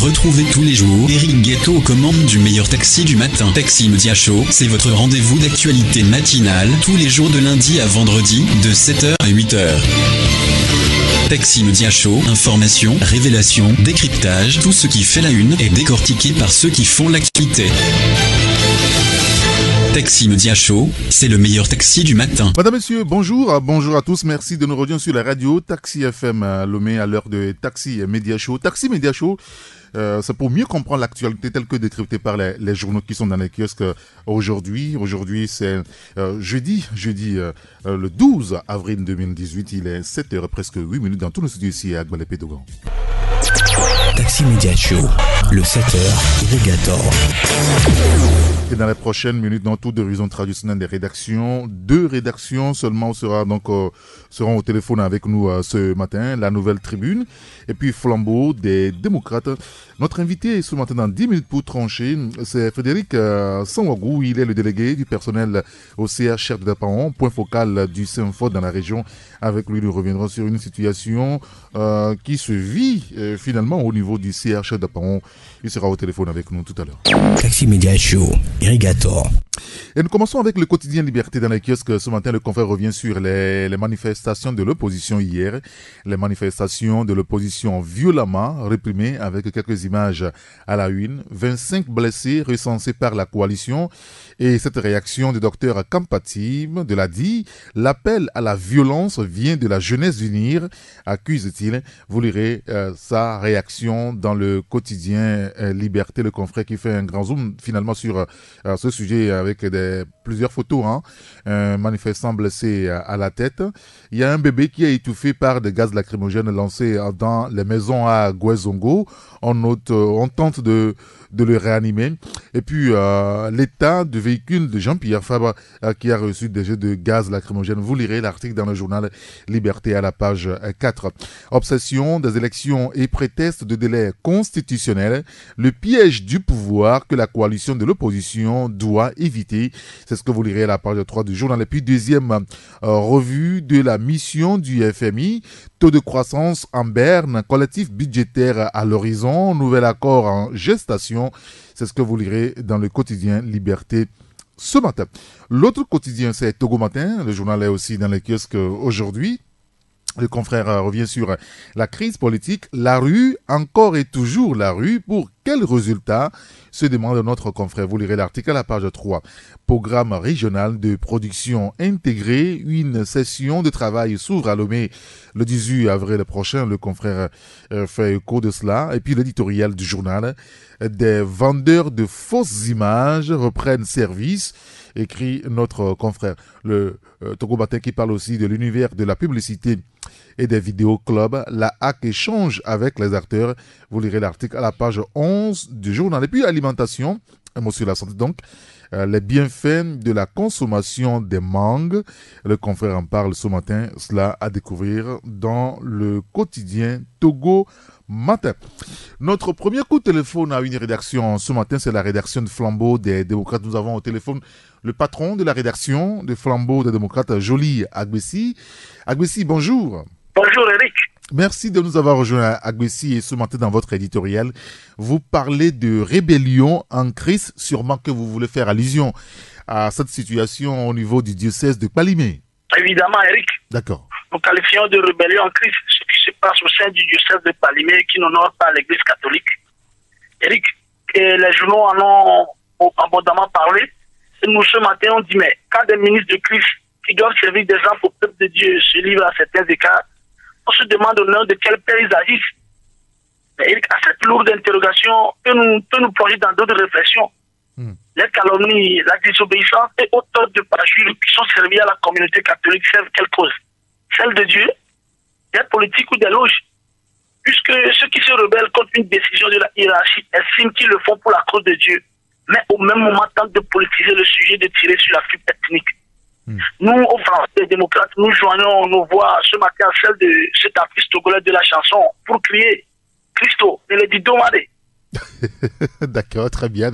Retrouvez tous les jours Eric Guetto aux commandes du meilleur taxi du matin. Taxi Média Show, c'est votre rendez-vous d'actualité matinale tous les jours de lundi à vendredi de 7h à 8h. Taxi Média Show, information, révélation, décryptage, tout ce qui fait la une est décortiqué par ceux qui font l'actualité. Taxi Média Show, c'est le meilleur taxi du matin. Madame, Messieurs, bonjour. Bonjour à tous. Merci de nous rejoindre sur la radio Taxi FM Lomé à l'heure de Taxi Média Show. Taxi Média Show, c'est pour mieux comprendre l'actualité telle que décryptée par les journaux qui sont dans les kiosques aujourd'hui. Aujourd'hui, c'est jeudi, le 12 avril 2018. Il est 7h, presque 8 minutes dans tout le studio ici à Guadeloupe-Dogan. Taxi Média Show, le 7h, Irrigator. Et dans les prochaines minutes, dans tout d'horizon traditionnel des rédactions, 2 rédactions seulement seront au téléphone avec nous ce matin, la Nouvelle Tribune et puis Flambeau des démocrates. Notre invité ce matin dans 10 minutes pour trancher, c'est Frédéric Sanwagou. Il est le délégué du personnel au CHR de Dapaon, point focal du Saint-Fort dans la région. Avec lui, nous reviendrons sur une situation qui se vit finalement au niveau du CHR de Dapaon. Il sera au téléphone avec nous tout à l'heure. Taxi Média Show, Irrigator. Et nous commençons avec le quotidien Liberté dans les kiosques. Ce matin, le confrère revient sur les manifestations de l'opposition hier. Les manifestations de l'opposition violemment réprimées avec quelques images à la une. 25 blessés recensés par la coalition. Et cette réaction du docteur Kampatib de la DI, l'appel à la violence vient de la jeunesse d'unir, accuse-t-il. Vous lirez sa réaction dans le quotidien Liberté, le confrère qui fait un grand zoom finalement sur ce sujet avec plusieurs photos, un manifestant blessé à la tête. Il y a un bébé qui est étouffé par des gaz lacrymogènes lancés dans les maisons à Gouezongo. On tente de le réanimer. Et puis, l'état du véhicule de Jean-Pierre Fabre qui a reçu des jets de gaz lacrymogène. Vous lirez l'article dans le journal Liberté à la page 4. Obsession des élections et prétexte de délai constitutionnel. Le piège du pouvoir que la coalition de l'opposition doit éviter. C'est ce que vous lirez à la page 3 du journal. Et puis, deuxième revue de la mission du FMI. Taux de croissance en berne, collectif budgétaire à l'horizon, nouvel accord en gestation. C'est ce que vous lirez dans le quotidien Liberté ce matin. L'autre quotidien, c'est Togo Matin. Le journal est aussi dans les kiosques aujourd'hui. Le confrère revient sur la crise politique. La rue, encore et toujours la rue. Pour quel résultat se demande notre confrère? Vous lirez l'article à la page 3. Programme régional de production intégrée. Une session de travail s'ouvre à Lomé le 18 avril prochain. Le confrère fait écho de cela. Et puis l'éditorial du journal. Des vendeurs de fausses images reprennent service, écrit notre confrère. Le Togo Matin qui parle aussi de l'univers de la publicité et des vidéoclubs. La HAC échange avec les acteurs. Vous lirez l'article à la page 11 du journal. Et puis alimentation, un mot sur la santé donc. Les bienfaits de la consommation des mangues. Le confrère en parle ce matin. Cela à découvrir dans le quotidien Togo Matin. Notre premier coup de téléphone à une rédaction ce matin, c'est la rédaction de Flambeau des démocrates. Nous avons au téléphone le patron de la rédaction de Flambeau des démocrates, Joly Agbessi. Agbessi, bonjour. Bonjour Eric. Merci de nous avoir rejoints à Agbessi et ce matin dans votre éditorial, vous parlez de rébellion en crise, sûrement que vous voulez faire allusion à cette situation au niveau du diocèse de Palimé. Évidemment Eric. D'accord. Nous qualifions de rébellion en crise ce qui se passe au sein du diocèse de Palimé qui n'honore pas l'église catholique. Eric, les journaux en ont abondamment parlé. Et nous ce matin on dit mais quand des ministres de Christ qui doivent servir d'exemple au peuple de Dieu se livrent à certains écarts, on se demande au nom de quel père ils agissent. Mais Eric, à cette lourde interrogation, peut nous plonger dans d'autres réflexions. Les calomnies, la désobéissance et autant de parjures qui sont servis à la communauté catholique servent quelle cause? Celle de Dieu, des politiques ou des loges? Puisque ceux qui se rebellent contre une décision de la hiérarchie estiment qu'ils le font pour la cause de Dieu, mais au même moment tentent de politiser le sujet, de tirer sur la fuite ethnique. Nous, au Français des démocrates, nous joignons nos voix ce matin à celle de cet artiste togolais de la chanson pour crier Christo, ne le dit domade. D'accord, très bien.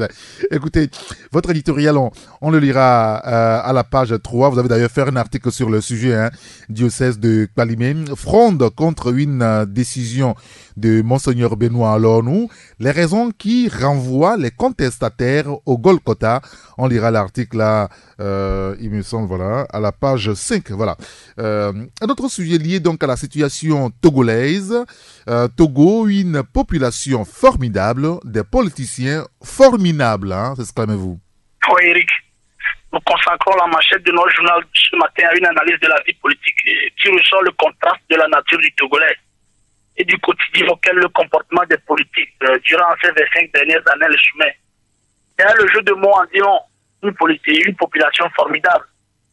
Écoutez, votre éditorial, on le lira à la page 3. Vous avez d'ailleurs fait un article sur le sujet, hein, diocèse de Kpalimé, fronde contre une décision de Monseigneur Benoît Alornou, les raisons qui renvoient les contestataires au Golgotha. On lira l'article là, il me semble, voilà, à la page 5. Voilà. Un autre sujet lié donc à la situation togolaise. Togo, une population formidable, des politiciens formidables, hein, s'exclamez-vous. Oui, Eric. Nous consacrons la manchette de notre journal ce matin à une analyse de la vie politique qui ressort le contraste de la nature du Togolais et du quotidien auquel le comportement des politiques durant ces 25 dernières années le soumet. Derrière le jeu de mots en disant une population formidable,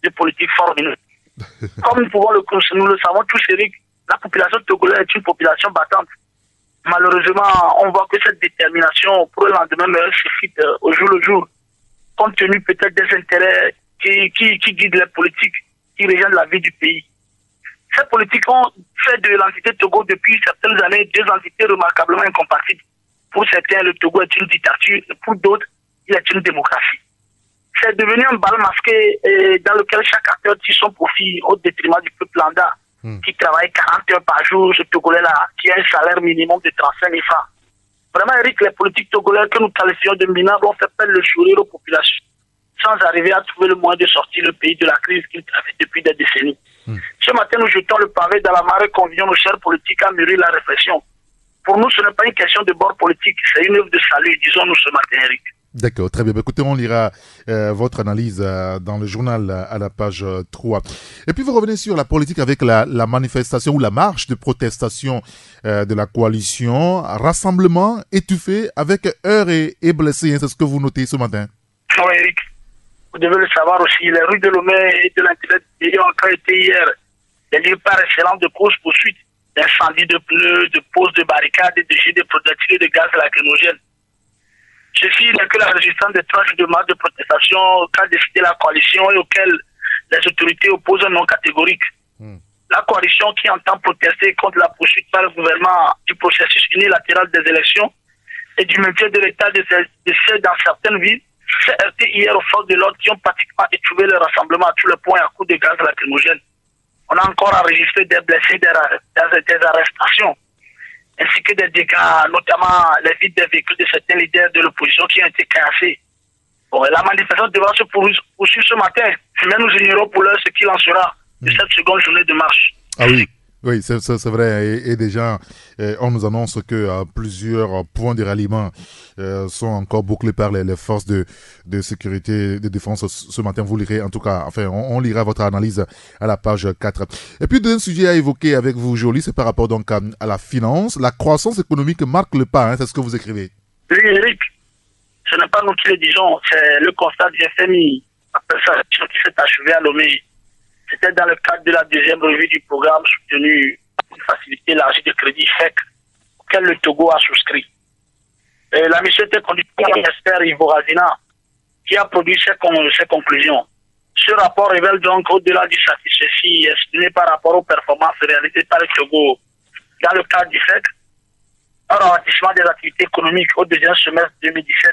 des politiques formidables. Comme nous le savons tous, Eric, la population togolaise est une population battante. Malheureusement, on voit que cette détermination pour le lendemain meilleur s'effrite au jour le jour, compte tenu peut-être des intérêts qui guident les politiques, qui régènent la vie du pays. Ces politiques ont fait de l'entité Togo depuis certaines années deux entités remarquablement incompatibles. Pour certains, le Togo est une dictature, pour d'autres, il est une démocratie. C'est devenu un bal masqué dans lequel chaque acteur tire son profit au détriment du peuple lambda, qui travaille 40 heures par jour, ce Togolais-là, qui a un salaire minimum de 35 000 francs. Vraiment, Eric, les politiques togolaises que nous qualifions de minables ont fait perdre le sourire aux populations, sans arriver à trouver le moyen de sortir le pays de la crise qu'il traverse depuis des décennies. Ce matin, nous jetons le pavé dans la mare et convions nos chers politiques à mûrir la réflexion. Pour nous, ce n'est pas une question de bord politique, c'est une œuvre de salut, disons-nous ce matin, Eric. D'accord, très bien. Écoutez, on lira votre analyse dans le journal à la page 3. Et puis vous revenez sur la politique avec la manifestation ou la marche de protestation de la coalition. Rassemblement étouffé avec heurts et blessés. Hein, c'est ce que vous notez ce matin. Oui, Eric. Vous devez le savoir aussi. Les rues de Lomé et de l'intérêt du pays ont encore été hier des lieux par excellence de course-poursuite, d'incendie de pneus, de pose de barricades et de jets de projectiles de gaz lacrymogène. Ceci n'est que la résistance des tranches de masse de protestation qu'a décidé la coalition et auquel les autorités opposent un non catégorique. La coalition qui entend protester contre la poursuite par le gouvernement du processus unilatéral des élections et du maintien de l'état de fait dans certaines villes s'est heurté hier aux forces de l'ordre qui ont pratiquement étouffé le rassemblement à tous les points à coups de gaz lacrymogène. On a encore enregistré des blessés, des arrestations, ainsi que des dégâts, notamment les vides des véhicules de certains leaders de l'opposition qui ont été cassés. Bon, la manifestation devra se poursuivre ce matin, mais nous ignorons pour l'heure ce qu'il en sera de cette seconde journée de marche. Ah oui. Oui, c'est vrai. Et déjà, on nous annonce que plusieurs points de ralliement sont encore bouclés par les forces de sécurité, de défense. Ce matin, vous lirez, en tout cas, enfin, on lira votre analyse à la page 4. Et puis, deuxième sujet à évoquer avec vous, Joly, c'est par rapport donc à la finance. La croissance économique marque le pas, hein, c'est ce que vous écrivez. Oui, Eric, ce n'est pas nous qui le disons, c'est le constat du FMI. Après ça, qui s'est achevé à Lomé. C'était dans le cadre de la deuxième revue du programme soutenu pour faciliter élargie de crédit FEC auquel le Togo a souscrit. La mission était conduite par le ministère Ivo Razina qui a produit ses conclusions. Ce rapport révèle donc au-delà du satisfait estimé par rapport aux performances réalisées par le Togo dans le cadre du FEC, un ralentissement des activités économiques au deuxième semestre 2017.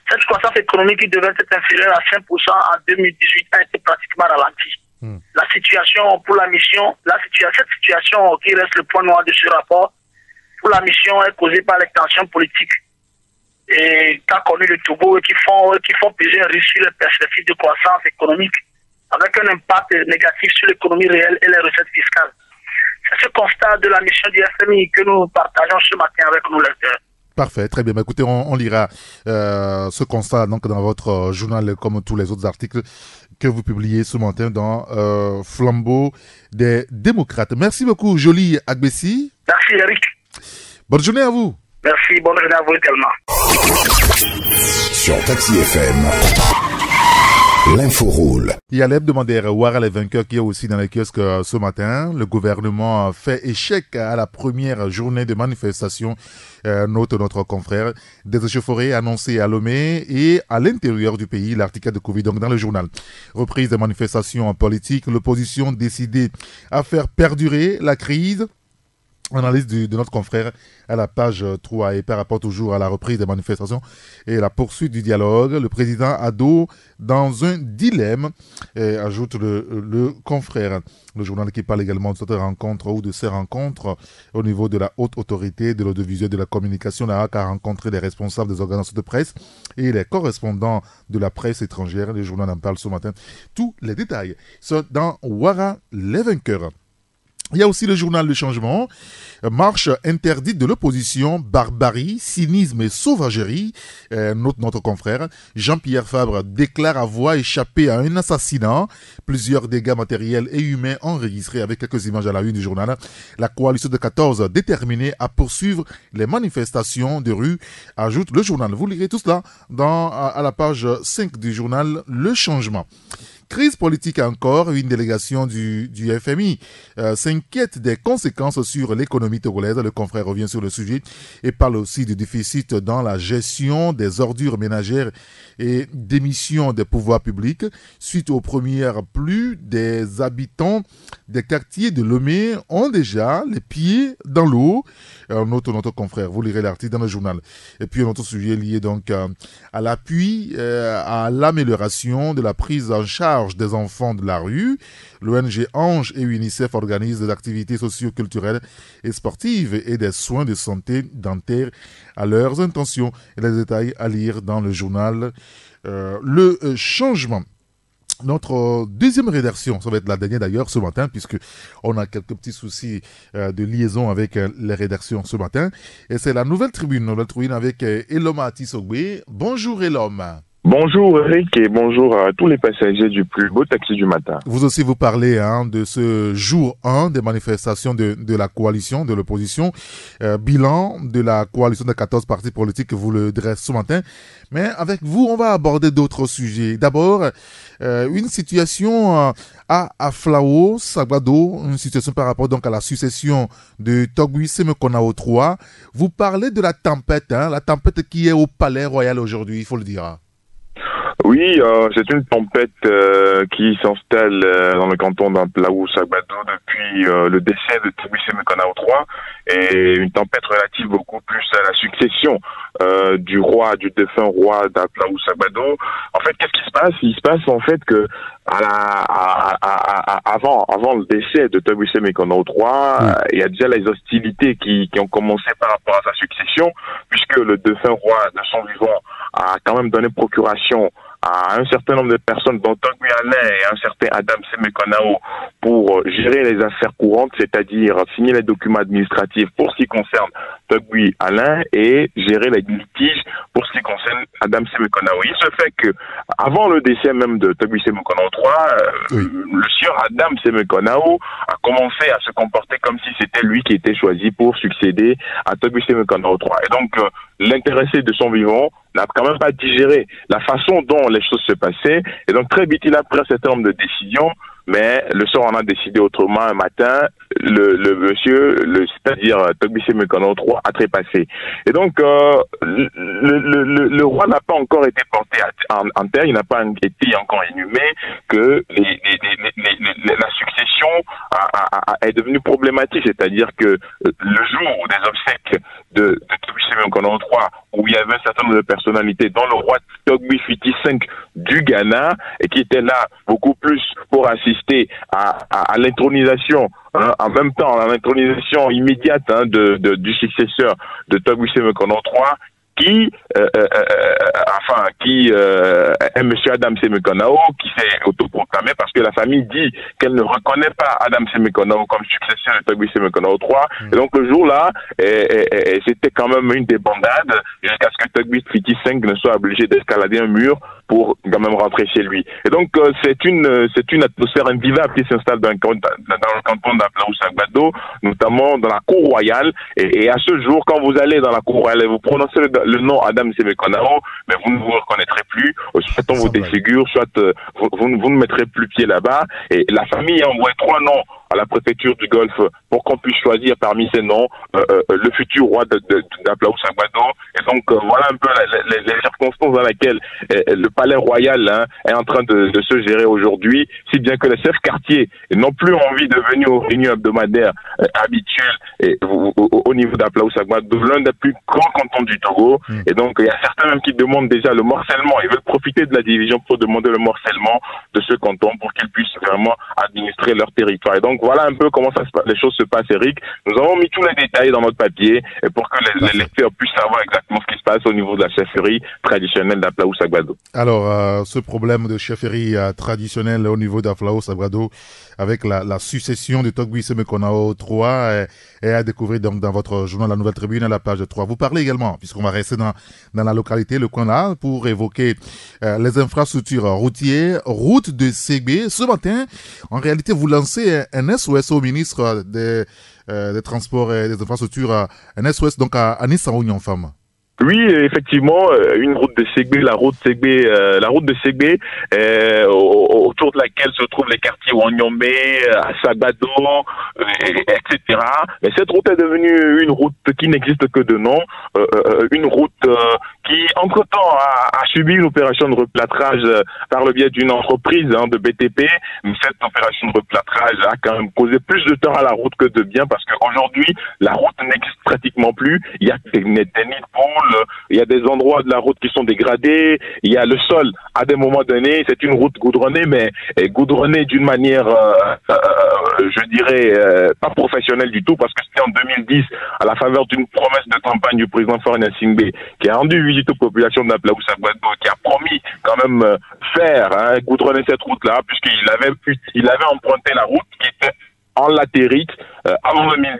Cette croissance économique qui devait être inférieure à 5% en 2018 a été pratiquement ralentie. La situation pour la mission, cette situation qui reste le point noir de ce rapport, pour la mission est causée par les tensions politiques et qu'a connu le Togo et qui font peser un risque sur les perspectives de croissance économique avec un impact négatif sur l'économie réelle et les recettes fiscales. C'est ce constat de la mission du FMI que nous partageons ce matin avec nos lecteurs. Parfait, très bien. Bah, écoutez, on lira ce constat donc dans votre journal comme tous les autres articles que vous publiez ce matin dans Flambeau des démocrates. Merci beaucoup, Joly Agbessi. Merci, Eric. Bonne journée à vous. Merci, bonne journée à vous également. Sur Taxi FM, l'info roule. Il y a l'hebdomadaire Ouara les vainqueurs qui est aussi dans les kiosques ce matin. Le gouvernement fait échec à la première journée de manifestation. Note notre confrère. Des échauffourées annoncées à Lomé et à l'intérieur du pays. L'article de Covid donc dans le journal. Reprise des manifestations politiques. L'opposition décidée à faire perdurer la crise. Analyse de notre confrère à la page 3 et par rapport toujours à la reprise des manifestations et la poursuite du dialogue. Le président Ado dans un dilemme, ajoute le confrère. Le journal qui parle également de cette rencontre ou de ces rencontres au niveau de la haute autorité de l'audiovisuel de la communication. La HAC a rencontré les responsables des organisations de presse et les correspondants de la presse étrangère. Le journal en parle ce matin. Tous les détails sont dans Ouara les vainqueurs. Il y a aussi le journal Le Changement, marche interdite de l'opposition, barbarie, cynisme et sauvagerie. Notre confrère Jean-Pierre Fabre déclare avoir échappé à un assassinat. Plusieurs dégâts matériels et humains enregistrés avec quelques images à la une du journal. La coalition de 14 déterminée à poursuivre les manifestations de rue, ajoute le journal. Vous lirez tout cela à la page 5 du journal Le Changement. Crise politique encore, une délégation du FMI s'inquiète des conséquences sur l'économie togolaise. Le confrère revient sur le sujet et parle aussi du déficit dans la gestion des ordures ménagères et d'émissions des pouvoirs publics. Suite aux premières pluies, des habitants des quartiers de Lomé ont déjà les pieds dans l'eau. Notre confrère, vous lirez l'article dans le journal. Et puis un autre sujet lié donc à l'appui, à l'amélioration de la prise en charge des enfants de la rue. L'ONG Ange et UNICEF organisent des activités socio-culturelles et sportives et des soins de santé dentaire à leurs intentions. Et les détails à lire dans le journal Le Changement. Notre deuxième rédaction, ça va être la dernière d'ailleurs ce matin, puisque on a quelques petits soucis de liaison avec les rédactions ce matin. Et c'est la Nouvelle Tribune avec Eloma Tisogbe. Bonjour Eloma. Bonjour Eric et bonjour à tous les passagers du plus beau taxi du matin. Vous aussi vous parlez de ce jour 1 des manifestations de la coalition, de l'opposition. Bilan de la coalition de 14 partis politiques que vous le dresse ce matin. Mais avec vous, on va aborder d'autres sujets. D'abord, une situation à Flao, Sagbado, une situation par rapport donc à la succession de Togui Semekonao 3. Vous parlez de la tempête qui est au Palais Royal aujourd'hui, il faut le dire. Oui, c'est une tempête qui s'installe dans le canton d'Amplaou-Sagbado depuis le décès de Togui Semekonao 3 et une tempête relative beaucoup plus à la succession du défunt roi d'Amplaou-Sagbado. En fait, qu'est-ce qui se passe? Il se passe en fait que avant le décès de Togui Semekonao 3, il y a déjà les hostilités qui ont commencé par rapport à sa succession, puisque le défunt roi de son vivant a quand même donné procuration à un certain nombre de personnes, dont Togui Alain et un certain Adam Semekonao, pour gérer les affaires courantes, c'est-à-dire signer les documents administratifs pour ce qui concerne Togui Alain et gérer les litiges pour ce qui concerne Adam Semekonao. Il se fait que, avant le décès même de Togui Semekonao 3, le sieur Adam Semekonao a commencé à se comporter comme si c'était lui qui était choisi pour succéder à Togui Semekonao 3. Et donc, l'intéressé de son vivant n'a quand même pas digéré la façon dont les choses se passaient. Et donc, très vite, il a pris un certain nombre de décisions, mais le soir, on a décidé autrement. Un matin, le monsieur, c'est-à-dire Togui Semekonao 3, a trépassé. Et donc, le roi n'a pas encore été porté en terre, il n'a pas été encore inhumé, que la succession est devenue problématique. C'est-à-dire que le jour des obsèques de Togui Semekonao 3, où il y avait un certain nombre de personnalités, dont le roi Togui Fiti V du Ghana, et qui était là beaucoup plus pour assister à l'intronisation, en même temps à l'intronisation immédiate du successeur de Togui Semekonao 3, qui est monsieur Adam Semekonao, qui s'est autoproclamé parce que la famille dit qu'elle ne reconnaît pas Adam Semekonao comme successeur de Togui Semekonao 3. Et donc le jour-là, c'était quand même une débandade jusqu'à ce que Togui Fiti V ne soit obligé d'escalader un mur pour quand même rentrer chez lui. Et donc c'est une atmosphère invivable qui s'installe dans le canton d'Amplaou-Sagbado, notamment dans la cour royale. Et à ce jour, quand vous allez dans la cour royale et vous prononcez le nom Adam Semekonao, mais vous ne vous reconnaîtrez plus, soit on vous défigure, soit vous ne mettrez plus pied là-bas. Et la famille a envoyé 3 noms à la préfecture du Golfe pour qu'on puisse choisir parmi ces noms le futur roi d'Aplau Sagbado. Et donc voilà un peu les circonstances dans lesquelles le palais royal est en train de se gérer aujourd'hui, si bien que les chefs quartiers n'ont plus envie de venir aux réunions hebdomadaires habituelles au niveau d'Aplau Sagbado, l'un des plus grands cantons du Togo. Et donc il y a certains même qui demandent déjà le morcellement. Ils veulent profiter de la division pour demander le morcellement de ce canton pour qu'ils puissent vraiment administrer leur territoire. Et donc voilà un peu comment les choses se passent, Eric. Nous avons mis tous les détails dans notre papier pour que les lecteurs puissent savoir exactement ce qui se passe au niveau de la chefferie traditionnelle d'Aplau Sagbado. Alors, ce problème de chefferie traditionnelle au niveau d'Aplau Sagbado, avec la succession de Togbi Semekonao 3, est à découvrir donc dans votre journal La Nouvelle Tribune à la page 3. Vous parlez également, puisqu'on va rester dans la localité, le coin là, pour évoquer les infrastructures routières, route de Ségbé. Ce matin, en réalité, vous lancez un SOS au ministre des Transports et des Infrastructures, un SOS donc à Nice en Union Femme. Oui, effectivement, une route de Ségbé, la route de Ségbé, autour de laquelle se trouvent les quartiers Wanyombe, Sagbado, etc. Mais cette route est devenue une route qui n'existe que de nom, une route qui, entre-temps, a subi une opération de replâtrage par le biais d'une entreprise de BTP. Mais cette opération de replâtrage a quand même causé plus de tort à la route que de bien, parce qu'aujourd'hui, la route n'existe pratiquement plus. Il y a des nids de poules, il y a des endroits de la route qui sont dégradés, il y a le sol à des moments donnés, c'est une route goudronnée, mais goudronnée d'une manière, je dirais, pas professionnelle du tout, parce que c'était en 2010, à la faveur d'une promesse de campagne du président Faure Gnassingbé, qui a rendu visite aux populations d'Aplau Sagbado, qui a promis quand même goudronner cette route-là, puisqu'il avait emprunté la route qui était en latérite avant 2010,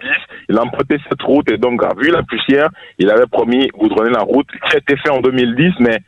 il a emprunté cette route et donc, vu la poussière, il avait promis goudronner la route qui a été fait en 2010, mais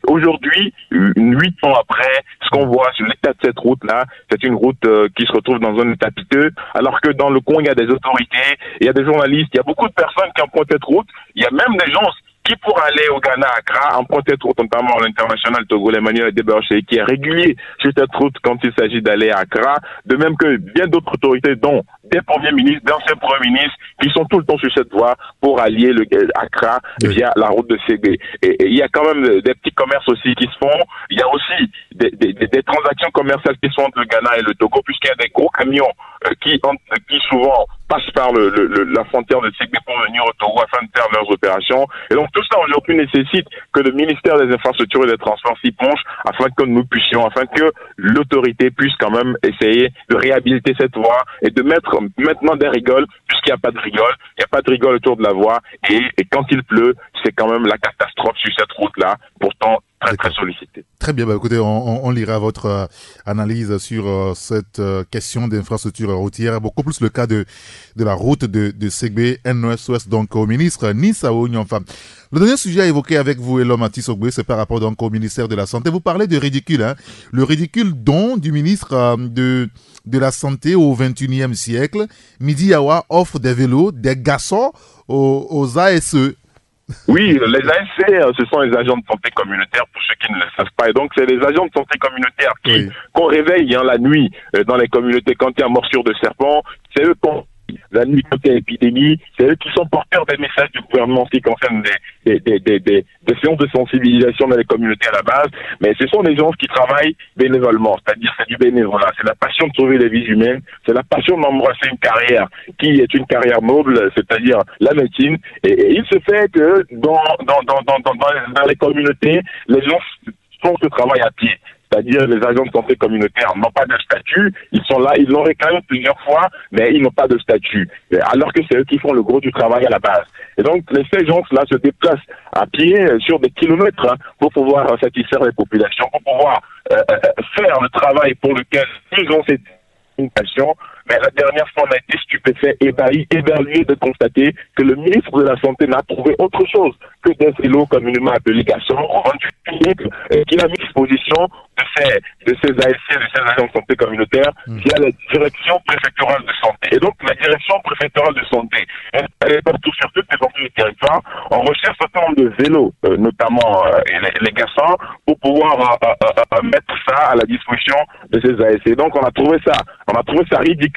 aujourd'hui, 8 ans après, ce qu'on voit sur l'état de cette route-là, c'est une route qui se retrouve dans un état piteux, alors que dans le coin, il y a des autorités, il y a des journalistes, il y a beaucoup de personnes qui empruntent cette route, il y a même des gens qui, pour aller au Ghana, à Accra, empruntent cette route, notamment l'international togolais Emmanuel Deberché, qui est régulier sur cette route quand il s'agit d'aller à Accra, de même que bien d'autres autorités, dont des premiers ministres, d'anciens premiers ministres, qui sont tout le temps sur cette voie pour allier le Accra via la route de Ségbé. Et il y a quand même des petits commerces aussi qui se font. Il y a aussi des transactions commerciales qui sont entre le Ghana et le Togo, puisqu'il y a des gros camions qui souvent passent par la frontière de Ségbé pour venir au Togo afin de faire leurs opérations. Et donc tout ça aujourd'hui nécessite que le ministère des Infrastructures et des Transports s'y penche afin que nous puissions, afin que l'autorité puisse quand même essayer de réhabiliter cette voie et de mettre maintenant des rigoles, puisqu'il n'y a pas de rigole. Il n'y a pas de rigole autour de la voie. Et quand il pleut, c'est quand même la catastrophe sur cette route-là, pourtant très sollicitée. Très bien, écoutez, on lira votre analyse sur cette question d'infrastructure routière, beaucoup plus le cas de la route de Ségbé, NOS, donc au ministre Nissa Ognonfam. Le dernier sujet à évoquer avec vous, Elom Mathis Ogbe, c'est par rapport donc au ministère de la Santé. Vous parlez de ridicule, le ridicule don du ministre de la Santé au 21e siècle. Midi Yawa offre des vélos, des garçons aux ASE. Oui, les ASC, ce sont les agents de santé communautaire, pour ceux qui ne le savent pas. Et donc, c'est les agents de santé communautaire qu'on réveille la nuit dans les communautés quand il y a morsure de serpent. C'est eux la nuit quand il y a épidémie, c'est eux qui sont porteurs des messages du gouvernement en ce qui concerne des séances de sensibilisation dans les communautés à la base, mais ce sont des gens qui travaillent bénévolement, c'est-à-dire c'est du bénévolat, c'est la passion de sauver les vies humaines, c'est la passion d'embrasser une carrière qui est une carrière noble, c'est-à-dire la médecine, et il se fait que dans les communautés, les gens font ce travail à pied. C'est-à-dire les agents de santé communautaire n'ont pas de statut, ils sont là, ils l'ont réclamé plusieurs fois, mais ils n'ont pas de statut, alors que c'est eux qui font le gros du travail à la base. Et donc, ces gens-là se déplacent à pied sur des kilomètres pour pouvoir satisfaire les populations, pour pouvoir faire le travail pour lequel ils ont cette passion. Mais la dernière fois, on a été stupéfait, éberlué de constater que le ministre de la Santé n'a trouvé autre chose que des vélos communément appelés garçons, rendus publics, qu'il a mis à disposition de ces ASC, de ces agents de santé communautaire, via la direction préfectorale de santé. Et donc, la direction préfectorale de santé, elle est partout sur toutes les entrées du territoire. On recherche un certain nombre de vélos, notamment les garçons, pour pouvoir mettre ça à la disposition de ces ASC. Donc, on a trouvé ça ridicule.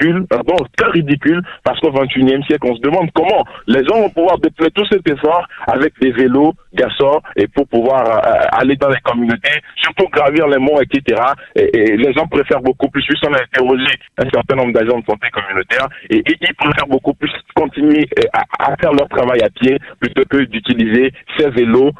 très ridicule, parce qu'au XXIe siècle, on se demande comment les gens vont pouvoir déployer tout cet effort avec des vélos, gassors, et pour pouvoir aller dans les communautés, surtout gravir les monts, etc. Et les gens préfèrent beaucoup plus, puisqu'on a interrogé un certain nombre d'agents de santé communautaire, et ils préfèrent beaucoup plus continuer à faire leur travail à pied, plutôt que d'utiliser ces vélos,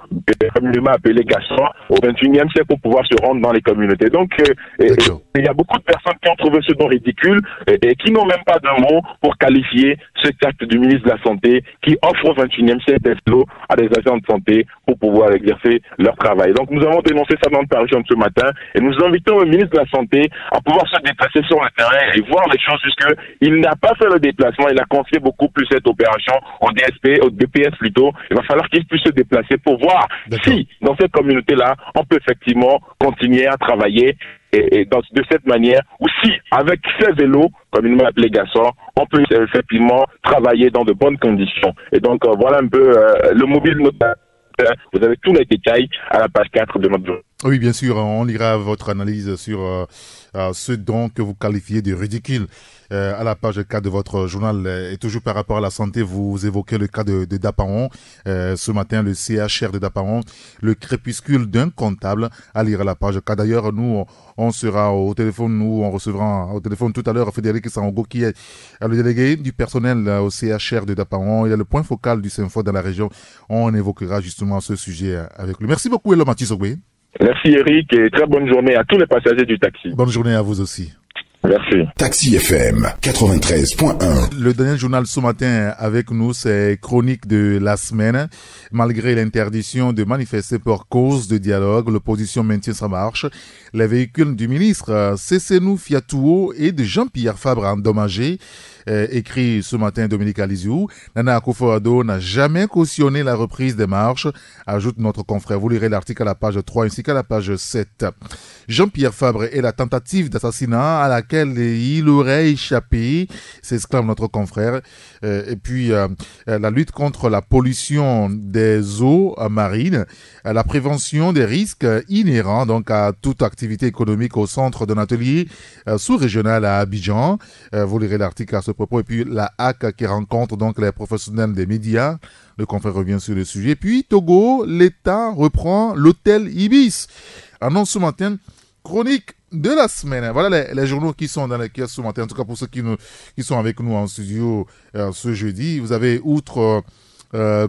communément appelés gassors, au XXIe siècle pour pouvoir se rendre dans les communautés. Donc, il y a beaucoup de personnes qui ont trouvé ce don ridicule et qui n'ont même pas de mots pour qualifier cet acte du ministre de la Santé qui offre au XXIe siècle des vélos à des agents de santé pour pouvoir exercer leur travail. Donc, nous avons dénoncé ça dans notre parution de ce matin et nous invitons le ministre de la Santé à pouvoir se déplacer sur le terrain et voir les choses, puisqu'il n'a pas fait le déplacement, il a confié beaucoup plus cette opération au DSP, au DPS plutôt. Il va falloir qu'il puisse se déplacer pour voir si, dans cette communauté-là, on peut effectivement continuer à travailler et de cette manière, ou si, avec ces vélos, communément appelés gassors, on peut effectivement travailler dans de bonnes conditions. Et donc, voilà un peu le mobile notaire. Vous avez tous les détails à la page 4 de notre journal. Oui, bien sûr, on lira votre analyse sur ce don que vous qualifiez de ridicule à la page 4 de votre journal. Et toujours par rapport à la santé, vous évoquez le cas de Daparon. Ce matin, le CHR de Daparon, le crépuscule d'un comptable, à lire à la page 4. D'ailleurs, nous, on sera au téléphone, on recevra au téléphone tout à l'heure Frédéric Sango, qui est le délégué du personnel au CHR de Daparon. Il est le point focal du SYNFOD dans la région. On évoquera justement ce sujet avec lui. Merci beaucoup, Elomati Sogwe. Merci Eric et très bonne journée à tous les passagers du taxi. Bonne journée à vous aussi. Merci. Taxi FM 93.1. Le dernier journal ce matin avec nous, c'est Chronique de la semaine. Malgré l'interdiction de manifester pour cause de dialogue, l'opposition maintient sa marche. Les véhicules du ministre Cécénou Fiatouo et de Jean-Pierre Fabre endommagés. Écrit ce matin Dominique Aliziou. Nana Akufo-Addo n'a jamais cautionné la reprise des marches, ajoute notre confrère. Vous lirez l'article à la page 3 ainsi qu'à la page 7. Jean-Pierre Fabre et la tentative d'assassinat à laquelle il aurait échappé, s'exclame notre confrère. Et puis la lutte contre la pollution des eaux marines, la prévention des risques inhérents donc à toute activité économique au centre d'un atelier sous-régional à Abidjan. Vous lirez l'article à ce propos. Et puis la HAC qui rencontre donc les professionnels des médias. Le confrère revient sur le sujet. Puis Togo, l'État reprend l'hôtel Ibis. Annonce ce matin, chronique de la semaine. Voilà les journaux qui sont dans les kiosques ce matin. En tout cas pour ceux qui sont avec nous en studio ce jeudi. Vous avez outre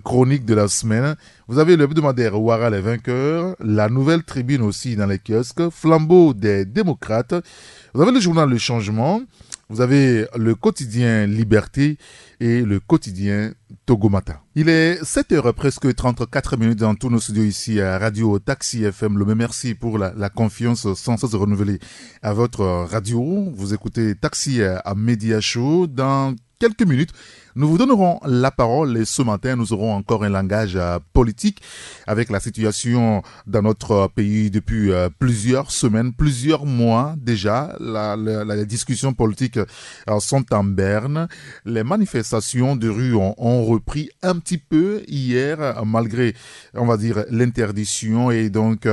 chronique de la semaine, vous avez le hebdomadaire Ouara les vainqueurs, la nouvelle tribune aussi dans les kiosques, flambeau des démocrates. Vous avez le journal Le Changement. Vous avez le quotidien Liberté et le quotidien Togo Matin. Il est 7h presque 34 minutes dans tous nos studios ici à Radio Taxi FM. Le merci pour la confiance sans cesse renouvelée à votre radio. Vous écoutez Taxi à Média Show. Dans quelques minutes, nous vous donnerons la parole et ce matin, nous aurons encore un langage politique avec la situation dans notre pays depuis plusieurs semaines, plusieurs mois déjà. Les discussions politiques sont en berne. Les manifestations de rue ont repris un petit peu hier, malgré, on va dire, l'interdiction et donc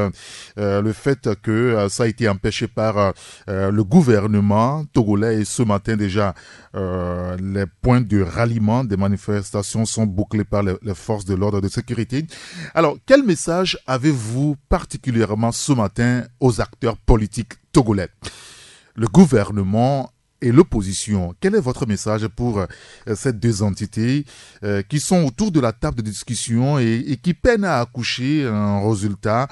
le fait que ça a été empêché par le gouvernement togolais. Et ce matin déjà, les points de ralliement des manifestations sont bouclés par les forces de l'ordre de sécurité. Alors, quel message avez-vous particulièrement ce matin aux acteurs politiques togolais? Le gouvernement et l'opposition. Quel est votre message pour ces deux entités qui sont autour de la table de discussion et qui peinent à accoucher un résultat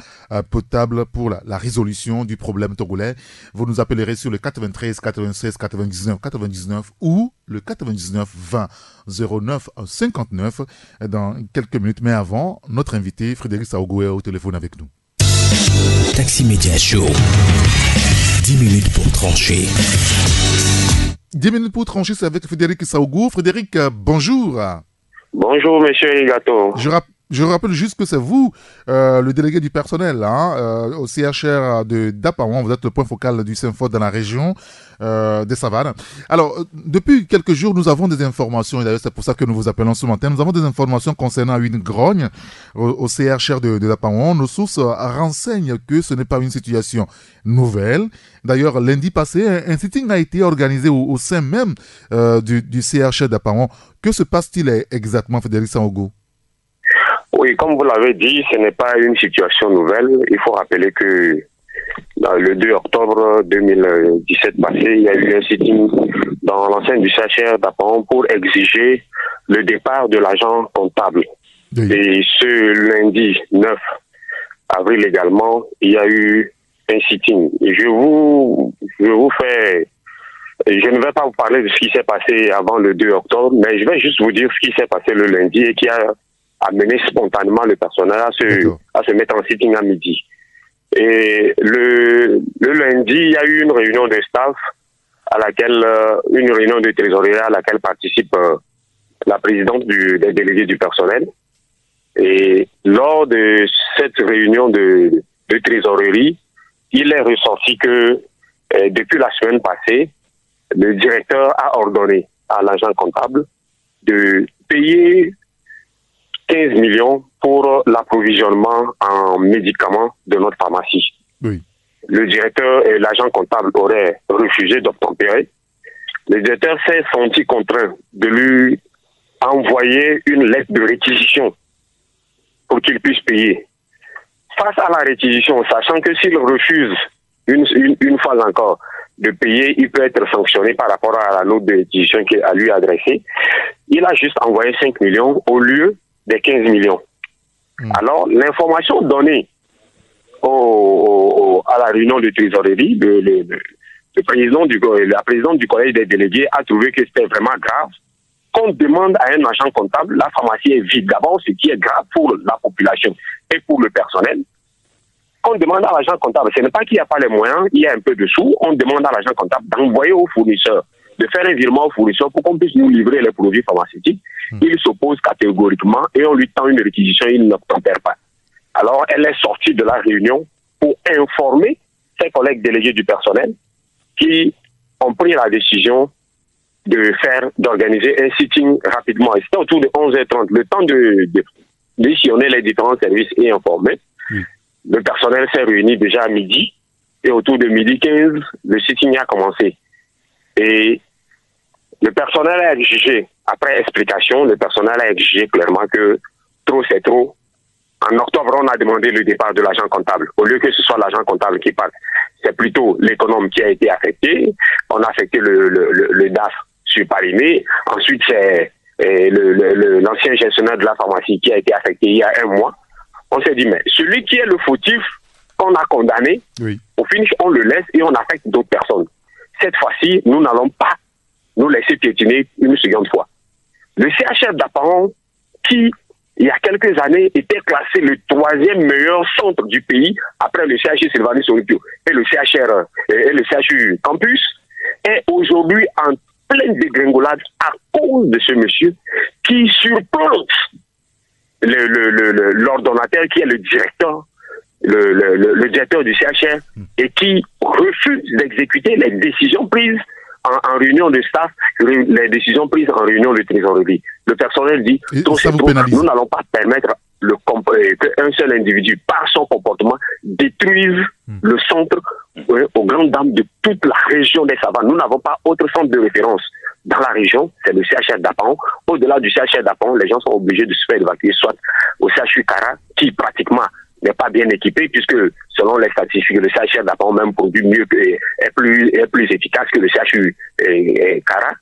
potable pour la résolution du problème togolais? Vous nous appellerez sur le 93 96 99 99 ou le 99 20 09 59 dans quelques minutes. Mais avant, notre invité Frédéric Sango est au téléphone avec nous. Taxi Média Show. 10 minutes pour trancher. 10 minutes pour trancher, c'est avec Frédéric Sango. Frédéric, bonjour. Bonjour, monsieur Irigator. Je rappelle juste que c'est vous, le délégué du personnel au CHR de Dapawan. Vous êtes le point focal du SYNFOD dans la région des Savanes. Alors, depuis quelques jours, nous avons des informations, et d'ailleurs c'est pour ça que nous vous appelons ce matin. Nous avons des informations concernant une grogne au CHR de Dapawan. Nos sources renseignent que ce n'est pas une situation nouvelle. D'ailleurs, lundi passé, un sitting a été organisé au sein même du CHR Dapawan. Que se passe-t-il exactement, Frédéric Sangogo? Oui, comme vous l'avez dit, ce n'est pas une situation nouvelle. Il faut rappeler que le 2 octobre 2017 passé, il y a eu un sitting dans l'enceinte du CHR d'Apawan pour exiger le départ de l'agent comptable. Oui. Et ce lundi 9 avril également, il y a eu un sitting. Et je ne vais pas vous parler de ce qui s'est passé avant le 2 octobre, mais je vais juste vous dire ce qui s'est passé le lundi et qui a amené spontanément le personnel à se mettre en sitting à midi. Et le lundi, il y a eu une réunion de staff une réunion de trésorerie à laquelle participe la présidente des délégués du personnel. Et lors de cette réunion de trésorerie, il est ressorti que depuis la semaine passée, le directeur a ordonné à l'agent comptable de payer 15 millions pour l'approvisionnement en médicaments de notre pharmacie. Oui. Le directeur et l'agent comptable auraient refusé d'obtempérer. Le directeur s'est senti contraint de lui envoyer une lettre de réquisition pour qu'il puisse payer. Face à la réquisition, sachant que s'il refuse une fois encore de payer, il peut être sanctionné par rapport à la note de réquisition qu'il a lui adressée, il a juste envoyé 5 millions au lieu des 15 millions. Alors, l'information donnée à la réunion de trésorerie, la présidente du collège des délégués a trouvé que c'était vraiment grave. Qu'on demande à un agent comptable, la pharmacie est vide. D'abord, ce qui est grave pour la population et pour le personnel. On demande à l'agent comptable, ce n'est pas qu'il n'y a pas les moyens, il y a un peu de sous, on demande à l'agent comptable d'envoyer au fournisseur, de faire un virement au fournisseur pour qu'on puisse nous livrer les produits pharmaceutiques. Il s'oppose catégoriquement et on lui tend une réquisition, il n'obtempère pas. Alors, elle est sortie de la réunion pour informer ses collègues délégués du personnel qui ont pris la décision d'organiser un sitting rapidement. C'était autour de 11h30, le temps de décisionner les différents services et informer. Le personnel s'est réuni déjà à midi et autour de midi 15, le sitting a commencé. Et le personnel a exigé, après explication, le personnel a exigé clairement que trop c'est trop. En octobre, on a demandé le départ de l'agent comptable. Au lieu que ce soit l'agent comptable qui parte, c'est plutôt l'économe qui a été affecté. On a affecté le DAF sur Parimé. Ensuite, c'est l'ancien gestionnaire de la pharmacie qui a été affecté il y a un mois. On s'est dit, mais celui qui est le fautif qu'on a condamné, au finish, on le laisse et on affecte d'autres personnes. Cette fois-ci, nous n'allons pas nous laisser piétiner une seconde fois. Le CHR d'Apawan, qui, il y a quelques années, était classé le 3e meilleur centre du pays, après le CHU Sylvanus Olympio et le CHU Campus, est aujourd'hui en pleine dégringolade à cause de ce monsieur qui surplante l'ordonnateur qui est le directeur, le directeur du CHR et qui refuse d'exécuter les décisions prises en réunion de staff, les décisions prises en réunion de trésorerie. Le personnel dit, nous n'allons pas permettre qu'un seul individu, par son comportement, détruise le centre aux grandes dames de toute la région des Savanes. Nous n'avons pas autre centre de référence dans la région, c'est le CHR d'Apawan. Au-delà du CHR d'Apawan, les gens sont obligés de se faire évacuer soit au CHU Kara, qui pratiquement n'est pas bien équipé, puisque selon les statistiques, le CHR d'Apawan même produit mieux, est plus efficace que le CHU Kara.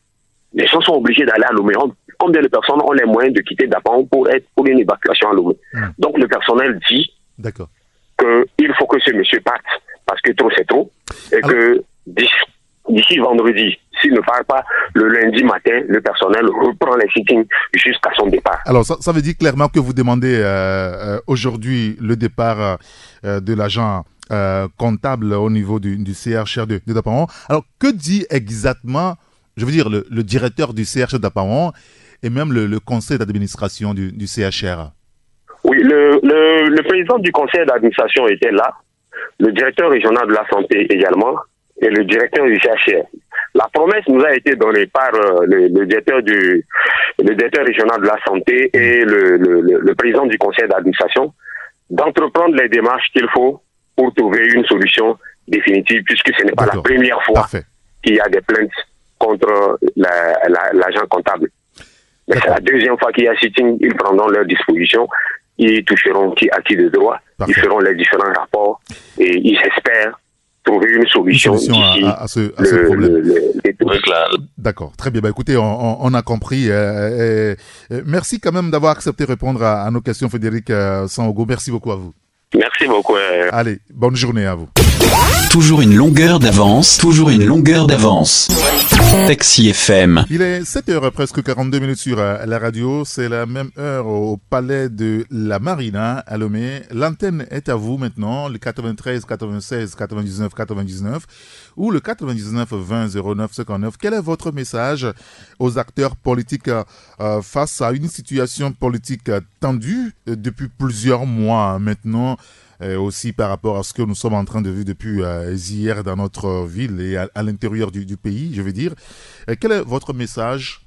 Les gens sont obligés d'aller à Lomé. Combien de personnes ont les moyens de quitter Dapawan pour une évacuation à Lomé? Donc le personnel dit qu'il faut que ce monsieur parte, parce que trop c'est trop, et que d'ici vendredi, s'il ne part pas, le lundi matin, le personnel reprend les sittings jusqu'à son départ. Alors, ça veut dire clairement que vous demandez aujourd'hui le départ de l'agent comptable au niveau du CHR de Dapawan. Alors, que dit exactement, je veux dire, le directeur du CHR de Dapawan et même le conseil d'administration du CHR? Oui, le président du conseil d'administration était là, le directeur régional de la santé également, et le directeur du CHR. La promesse nous a été donnée par le directeur régional de la santé et le président du conseil d'administration d'entreprendre les démarches qu'il faut pour trouver une solution définitive, puisque ce n'est pas la première fois qu'il y a des plaintes contre l'agent comptable. Mais c'est la deuxième fois qu'il y a sitting, ils prendront leurs dispositions, ils toucheront acquis de droit, ils feront les différents rapports et ils espèrent trouver une solution à ce problème. D'accord, très bien. Écoutez, on a compris. Merci quand même d'avoir accepté de répondre à nos questions, Frédéric Sangogo. Merci beaucoup à vous. Merci beaucoup. Allez, bonne journée à vous. Toujours une longueur d'avance, Taxi FM. Il est 7h presque 42 minutes sur la radio. C'est la même heure au palais de la Marina à Lomé. L'antenne est à vous maintenant, le 93 96 99 99 ou le 99 20 09 59. Quel est votre message aux acteurs politiques face à une situation politique tendue depuis plusieurs mois maintenant? Aussi par rapport à ce que nous sommes en train de vivre depuis hier dans notre ville et à l'intérieur du pays, je veux dire. Quel est votre message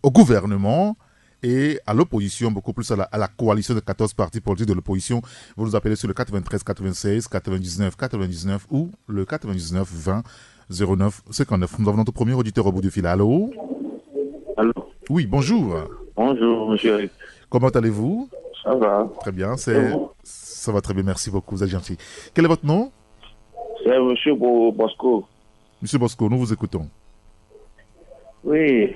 au gouvernement et à l'opposition, beaucoup plus à la coalition de 14 partis politiques de l'opposition? Vous nous appelez sur le 93 96 99 99 ou le 99 20 09 59. Nous avons notre premier auditeur au bout du fil. Allô? Allô? Oui, bonjour. Bonjour, monsieur. Comment allez-vous? Ça va. Très bien, ça va très bien, merci beaucoup, vous êtes gentil. Quel est votre nom? C'est monsieur Bosco. Monsieur Bosco, nous vous écoutons. Oui,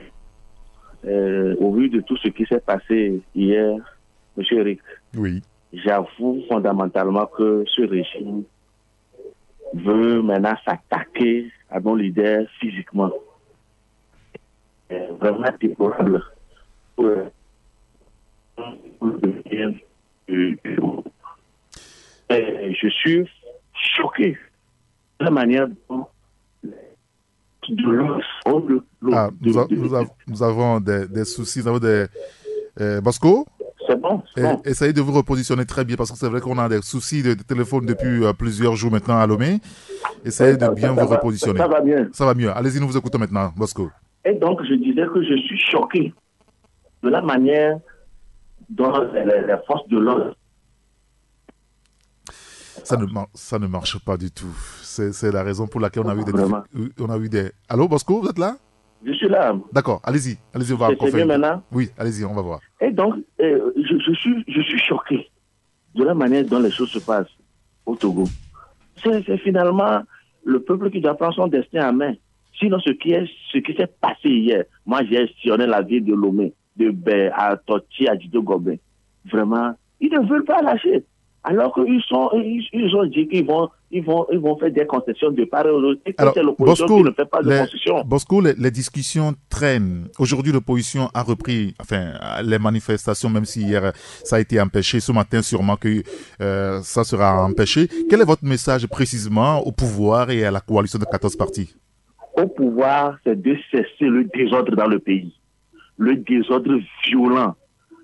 au vu de tout ce qui s'est passé hier, monsieur Eric, oui, j'avoue fondamentalement que ce régime veut maintenant s'attaquer à nos leaders physiquement. Vraiment déplorable. Je suis choqué de la manière dont nous avons des soucis, nous avons des... Bosco? C'est bon. Essayez de vous repositionner très bien parce que c'est vrai qu'on a des soucis de téléphone depuis plusieurs jours maintenant à Lomé. Essayez de bien vous repositionner. Ça va bien. Ça va mieux. Allez-y, nous vous écoutons maintenant, Bosco. Et donc, je disais que je suis choqué de la manière dont les forces de l'ordre... Ça ne marche pas du tout. C'est la raison pour laquelle on a eu des... Allô, Bosco, vous êtes là? Je suis là. D'accord, allez-y, on va C'est bien maintenant? Oui, allez-y, on va voir. Et donc, je suis choqué de la manière dont les choses se passent au Togo. C'est finalement le peuple qui doit prendre son destin en main. Sinon, ce qui s'est passé hier, moi j'ai sillonné la ville de Lomé, à Toti, à Dido Gobin. Vraiment, ils ne veulent pas lâcher. Alors qu'ils ont dit qu'ils vont faire des concessions de part et d'autre. Et que c'est l'opposition qui ne fait pas de concessions. Bosco, les discussions traînent. Aujourd'hui, l'opposition a repris les manifestations, même si hier ça a été empêché. Ce matin, sûrement que ça sera empêché. Quel est votre message précisément au pouvoir et à la coalition de 14 partis? Au pouvoir, c'est de cesser le désordre dans le pays. Le désordre violent.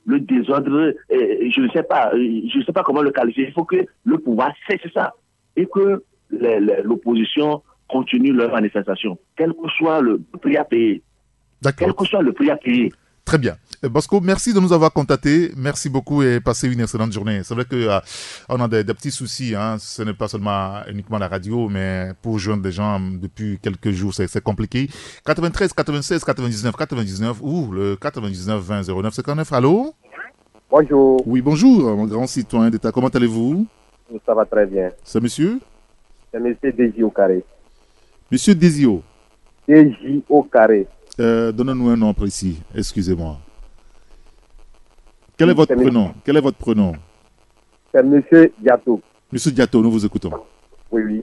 Le désordre, je ne sais pas comment le qualifier. Il faut que le pouvoir cesse ça et que l'opposition continue leur manifestation, quel que soit le prix à payer. D'accord. Quel que soit le prix à payer. Très bien. Bosco, merci de nous avoir contactés. Merci beaucoup et passez une excellente journée. C'est vrai que on a des petits soucis. Ce n'est pas seulement uniquement la radio, mais pour joindre des gens depuis quelques jours, c'est compliqué. 93 96 99 99 ou le 99 20 09 59. Allô? Bonjour. Oui, bonjour, mon grand citoyen d'État. Comment allez-vous? Ça va très bien. C'est monsieur? C'est monsieur Désio Carré. Monsieur Désio? Désio Carré. Donnez-nous un nom précis, excusez-moi. Quel est votre prénom? Quel est votre prénom? C'est monsieur Diato. Monsieur Diato, nous vous écoutons. Oui, oui.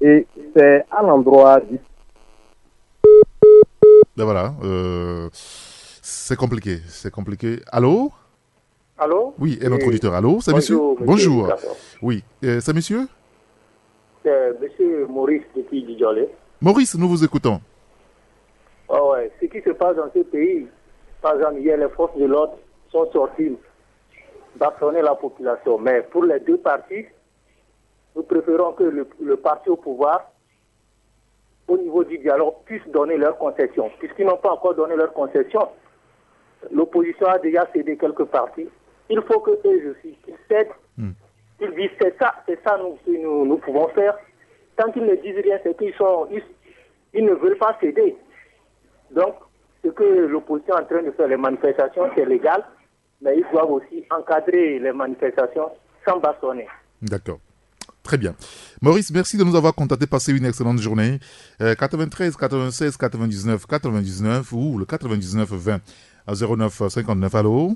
Et c'est à l'endroit du... Ben voilà, c'est compliqué. Allô? Allô? Oui, et notre auditeur. Allô, c'est monsieur? Bonjour. Oui, c'est monsieur? C'est monsieur Maurice depuis Djolé. Maurice, nous vous écoutons. Oh ouais, ce qui se passe dans ce pays, par exemple, hier, les forces de l'ordre sont sorties bâtonner la population. Mais pour les deux partis, nous préférons que le parti au pouvoir, au niveau du dialogue, puisse donner leurs concessions. Puisqu'ils n'ont pas encore donné leurs concessions, l'opposition a déjà cédé quelques parties. Il faut que eux aussi, qu'ils cèdent. Ils disent c'est ça nous pouvons faire. Tant qu'ils ne disent rien, c'est qu'ils ne veulent pas céder. Donc, ce que l'opposition est en train de faire, les manifestations, c'est légal, mais ils doivent aussi encadrer les manifestations sans bâtonner. D'accord. Très bien. Maurice, merci de nous avoir contactés. Passez une excellente journée. 93 96 99 99 ou le 99 20 à 09 59. Allô?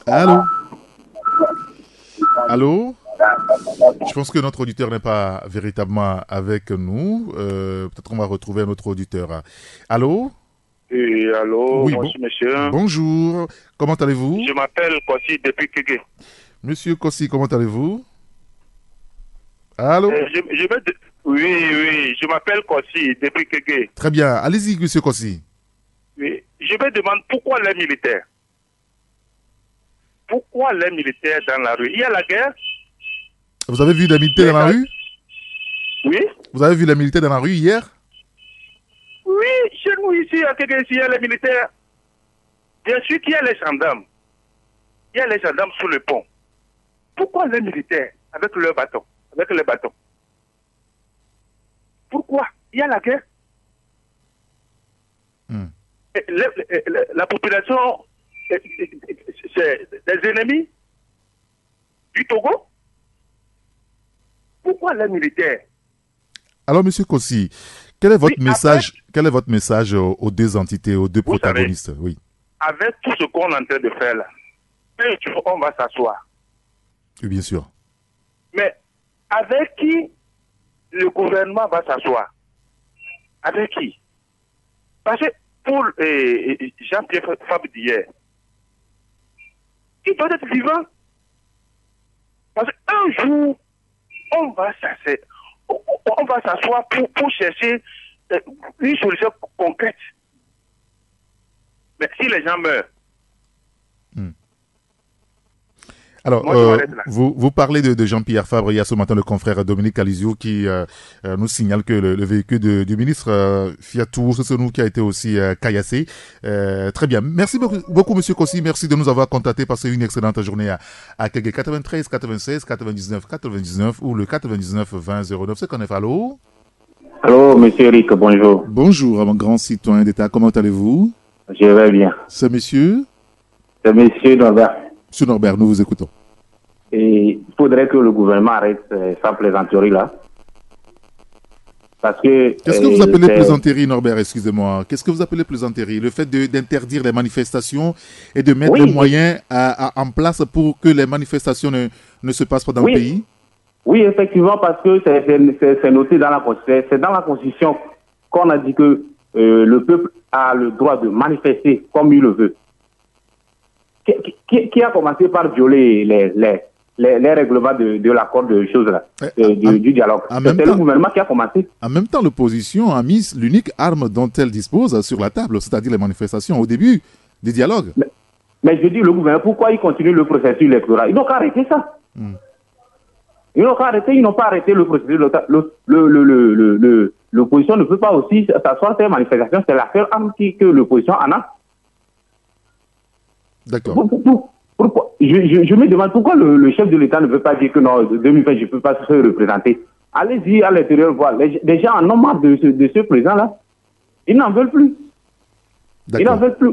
Allô? Allô? Je pense que notre auditeur n'est pas véritablement avec nous. Peut-être qu'on va retrouver un autre auditeur. Allô? Oui, allô, oui, bonjour monsieur. Bonjour. Comment allez-vous? Je m'appelle Kossi depuis Kéké. Monsieur Kossi, comment allez-vous? Allô? Oui, je m'appelle Kossi depuis Kéké. Très bien. Allez-y, monsieur Kossi. Oui, je me demande pourquoi les militaires? Pourquoi les militaires dans la rue? Il y a la guerre. Vous avez vu des militaires dans la rue? Oui. Vous avez vu les militaires dans la rue hier? Oui, chez nous ici, à Kéké, il y a les militaires. Bien sûr qu'il y a les gendarmes. Il y a les gendarmes sous le pont. Pourquoi les militaires avec leurs bâtons? Avec les bâtons? Pourquoi? Il y a la guerre. La population, c'est des ennemis du Togo. Pourquoi les militaires? Alors, monsieur Kossi, quel est votre message aux deux entités, aux deux protagonistes? Oui. Avec tout ce qu'on est en train de faire là, on va s'asseoir. Oui, bien sûr. Mais avec qui le gouvernement va s'asseoir? Avec qui? Parce que pour Jean-Pierre Fabre d'hier, il doit être vivant. Parce qu'un jour, on va s'asseoir pour chercher une solution concrète. Mais si les gens meurent. Alors, vous parlez de Jean-Pierre Fabre. Il y a ce matin le confrère Dominique Alizio qui nous signale que le véhicule du ministre Fiat Tour, c'est nous qui a été aussi caillassé. Très bien. Merci beaucoup, monsieur Kossi. Merci de nous avoir contactés. Passez une excellente journée à Kéké. 93 96 99 99 ou le 99 20 09 59. Allô? Allô, monsieur Eric, bonjour. Bonjour, mon grand citoyen d'État. Comment allez-vous? Je vais bien. C'est monsieur? C'est monsieur Norbert. Monsieur Norbert, nous vous écoutons. Et il faudrait que le gouvernement arrête sa plaisanterie là. Parce que... Qu'est-ce que vous appelez plaisanterie, Norbert? Excusez-moi. Qu'est-ce que vous appelez plaisanterie? Le fait d'interdire les manifestations et de mettre des moyens en place pour que les manifestations ne se passent pas dans le pays? Oui, effectivement, parce que c'est noté dans la Constitution. C'est dans la Constitution qu'on a dit que le peuple a le droit de manifester comme il le veut. Qui a commencé par violer les règlements de l'accord de choses là, du dialogue? C'est le gouvernement qui a commencé. En même temps, l'opposition a mis l'unique arme dont elle dispose sur la table, c'est-à-dire les manifestations au début du dialogue. Mais je dis, le gouvernement, pourquoi il continue le processus électoral? Ils n'ont qu'à arrêter ça. Ils n'ont qu'à arrêter, ils n'ont pas arrêté le processus électoral. L'opposition ne peut pas aussi s'asseoir sur les manifestations. C'est la seule arme que l'opposition en a. D'accord. Pourquoi je me demande pourquoi le chef de l'État ne veut pas dire que non, 2020, je ne peux pas se représenter. Allez-y à l'intérieur voir. Les gens en ont marre de ce président-là. Ils n'en veulent plus. Ils n'en veulent plus.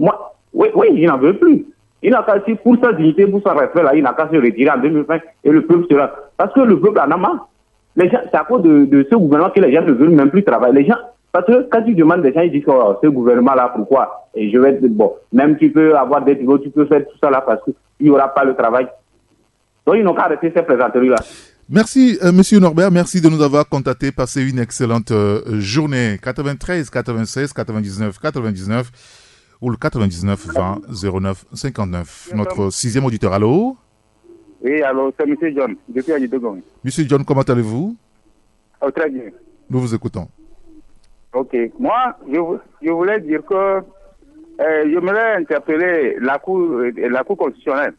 Oui, ils n'en veulent plus. Il n'a qu'à, pour sa dignité, pour son respect, là, il n'a qu'à se retirer en 2020 et le peuple sera. Parce que le peuple en a marre. Les gens, c'est à cause de ce gouvernement que les gens ne veulent même plus travailler. Les gens, parce que quand tu demandes des gens, ils disent que ce gouvernement-là, pourquoi? Et je vais être bon. Même tu peux avoir des niveaux, tu peux faire tout ça là parce qu'il n'y aura pas le travail. Donc ils n'ont qu'à arrêter ces plaisanteries-là. Merci, monsieur Norbert. Merci de nous avoir contactés. Passez une excellente journée. 93 96 99 99 ou le 99 20 09 59. Notre sixième auditeur. Allô? Oui, allô, c'est monsieur John, depuis Ajidogon. Monsieur John, comment allez-vous? Oh, très bien. Nous vous écoutons. Ok. Moi, je voulais dire que j'aimerais interpeller la Cour constitutionnelle.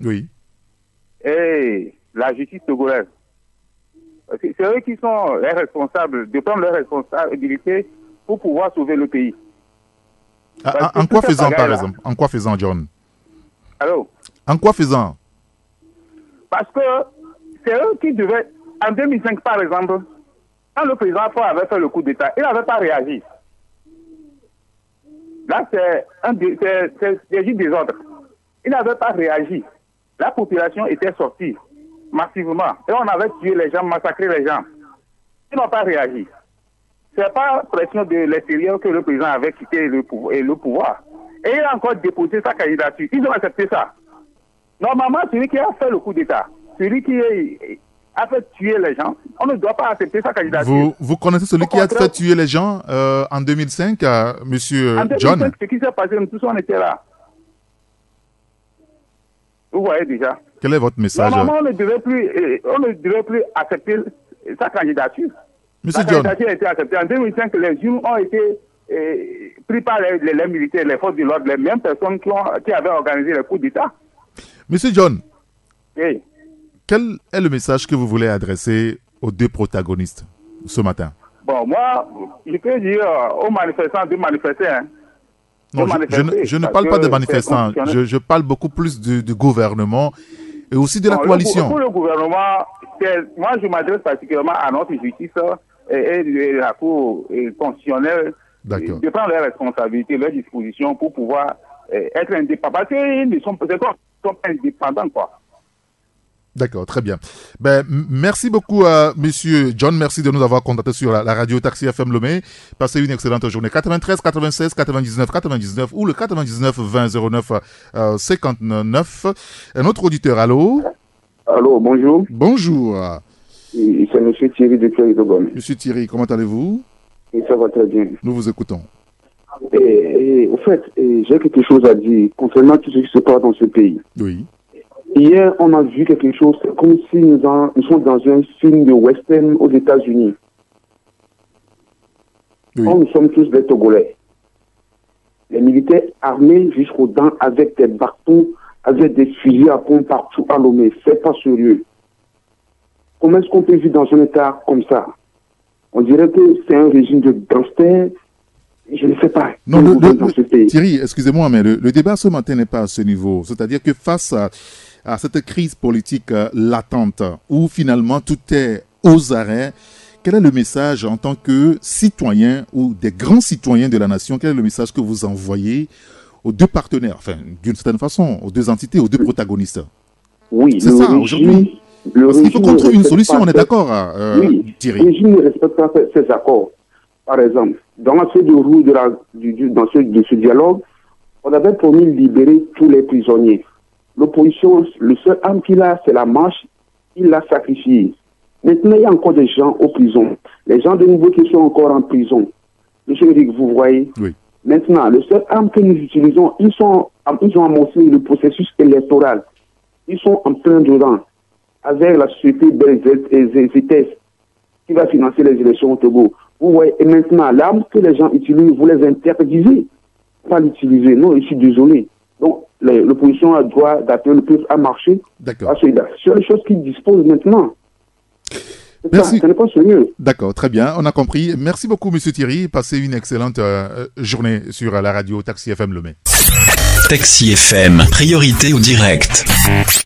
Oui. Et la justice togolaise. C'est eux qui sont les responsables, de prendre leurs responsabilités pour pouvoir sauver le pays. En quoi faisant, par exemple? En quoi faisant, John? Allô? En quoi faisant? Parce que c'est eux qui devaient... En 2005, par exemple, quand le président Faure avait fait le coup d'État, il n'avait pas réagi. Là, c'est des désordres. Il n'avait pas réagi. La population était sortie massivement. Et on avait tué les gens, massacré les gens. Ils n'ont pas réagi. Ce n'est pas pression de l'extérieur que le président avait quitté le pouvoir. Et il a encore déposé sa candidature. Ils ont accepté ça. Normalement, celui qui a fait le coup d'État, celui qui a fait tuer les gens, on ne doit pas accepter sa candidature. Vous connaissez celui qui a fait tuer les gens en 2005, monsieur John? En 2005, ce qui s'est passé, nous tous on était là. Vous voyez déjà. Quel est votre message? Normalement, on ne devait plus accepter sa candidature. Monsieur la John. candidature a été acceptée. En 2005, les urnes ont été pris par les militaires, les forces de l'ordre, les mêmes personnes qui avaient organisé le coup d'État. Monsieur John. Oui. Quel est le message que vous voulez adresser aux deux protagonistes ce matin? Bon, moi, je peux dire aux manifestants de manifester. Hein. Non, je ne parle pas des manifestants. Je parle beaucoup plus du gouvernement et aussi de la coalition. Pour le gouvernement, moi, je m'adresse particulièrement à notre justice et la Cour constitutionnelle de prendre leurs responsabilités, leurs dispositions pour pouvoir être indépendants. Parce qu'ils ne sont pas indépendants, quoi. D'accord, très bien. Ben, merci beaucoup à monsieur John. Merci de nous avoir contactés sur la radio Taxi FM Lomé. Passez une excellente journée. 93 96 99 99 ou le 99 20 09 59. Un autre auditeur, allô? Allô, bonjour. Bonjour. C'est monsieur Thierry de Cléry-Dogon. Monsieur Thierry, comment allez-vous? Et ça va très bien. Nous vous écoutons. Au fait, j'ai quelque chose à dire concernant tout ce qui se passe dans ce pays. Oui. Hier, on a vu quelque chose, c'est comme si nous sommes dans un film de western aux États-Unis. Oui. Nous sommes tous des Togolais. Les militaires armés jusqu'aux dents avec des bâtons, avec des fusils à pompe partout à Lomé. C'est pas sérieux. Comment est-ce qu'on peut vivre dans un État comme ça? On dirait que c'est un régime de gangsters. Je ne sais pas. Non, Thierry, excusez-moi, mais le débat ce matin n'est pas à ce niveau. C'est-à-dire que face à cette crise politique latente, où finalement tout est aux arrêts, quel est le message en tant que citoyen ou des grands citoyens de la nation, quel est le message que vous envoyez aux deux partenaires, enfin, d'une certaine façon, aux deux entités, aux deux protagonistes? Oui, c'est ça, aujourd'hui. Parce qu'il faut qu'on trouve une solution, on est d'accord, oui, Thierry? Le régime ne respecte pas ces accords. Par exemple, dans la feuille de route de ce dialogue, on avait promis de libérer tous les prisonniers. L'opposition, le seul arme qu'il a, c'est la marche, il l'a sacrifié. Maintenant, il y a encore des gens aux prisons. Les gens de nouveau qui sont encore en prison. Monsieur Eric, vous voyez? Oui. Maintenant, le seul arme que nous utilisons, ils ont amorcé le processus électoral. Ils sont en plein dedans. Avec la société BZS qui va financer les élections au Togo. Vous voyez, et maintenant, l'arme que les gens utilisent, vous les interdisez. Pas l'utiliser. Non, je suis désolé. Donc, l'opposition a le droit d'appeler le peuple à marcher. D'accord. C'est les choses qu'ils disposent maintenant. Merci. Ça n'est pas sérieux. D'accord, très bien, on a compris. Merci beaucoup, monsieur Thierry. Passez une excellente journée sur la radio Taxi FM Lomé. Taxi FM, priorité au direct.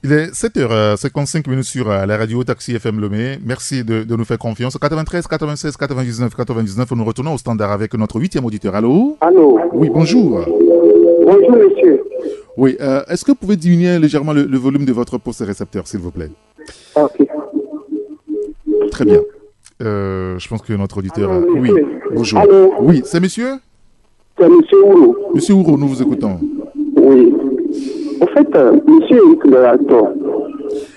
Il est 7h55 sur la radio Taxi FM Lomé. Merci de nous faire confiance. 93 96 99 99. Nous retournons au standard avec notre 8e auditeur. Allô? Allô? Oui, bonjour. Bonjour, monsieur. Oui, est-ce que vous pouvez diminuer légèrement le volume de votre poste récepteur, s'il vous plaît? Ok. Très bien. Je pense que notre auditeur... oui, bonjour. Allô? Oui, c'est monsieur? C'est monsieur Ouro. Monsieur Ouro, nous vous écoutons. Oui. En fait, monsieur Eric le acteur.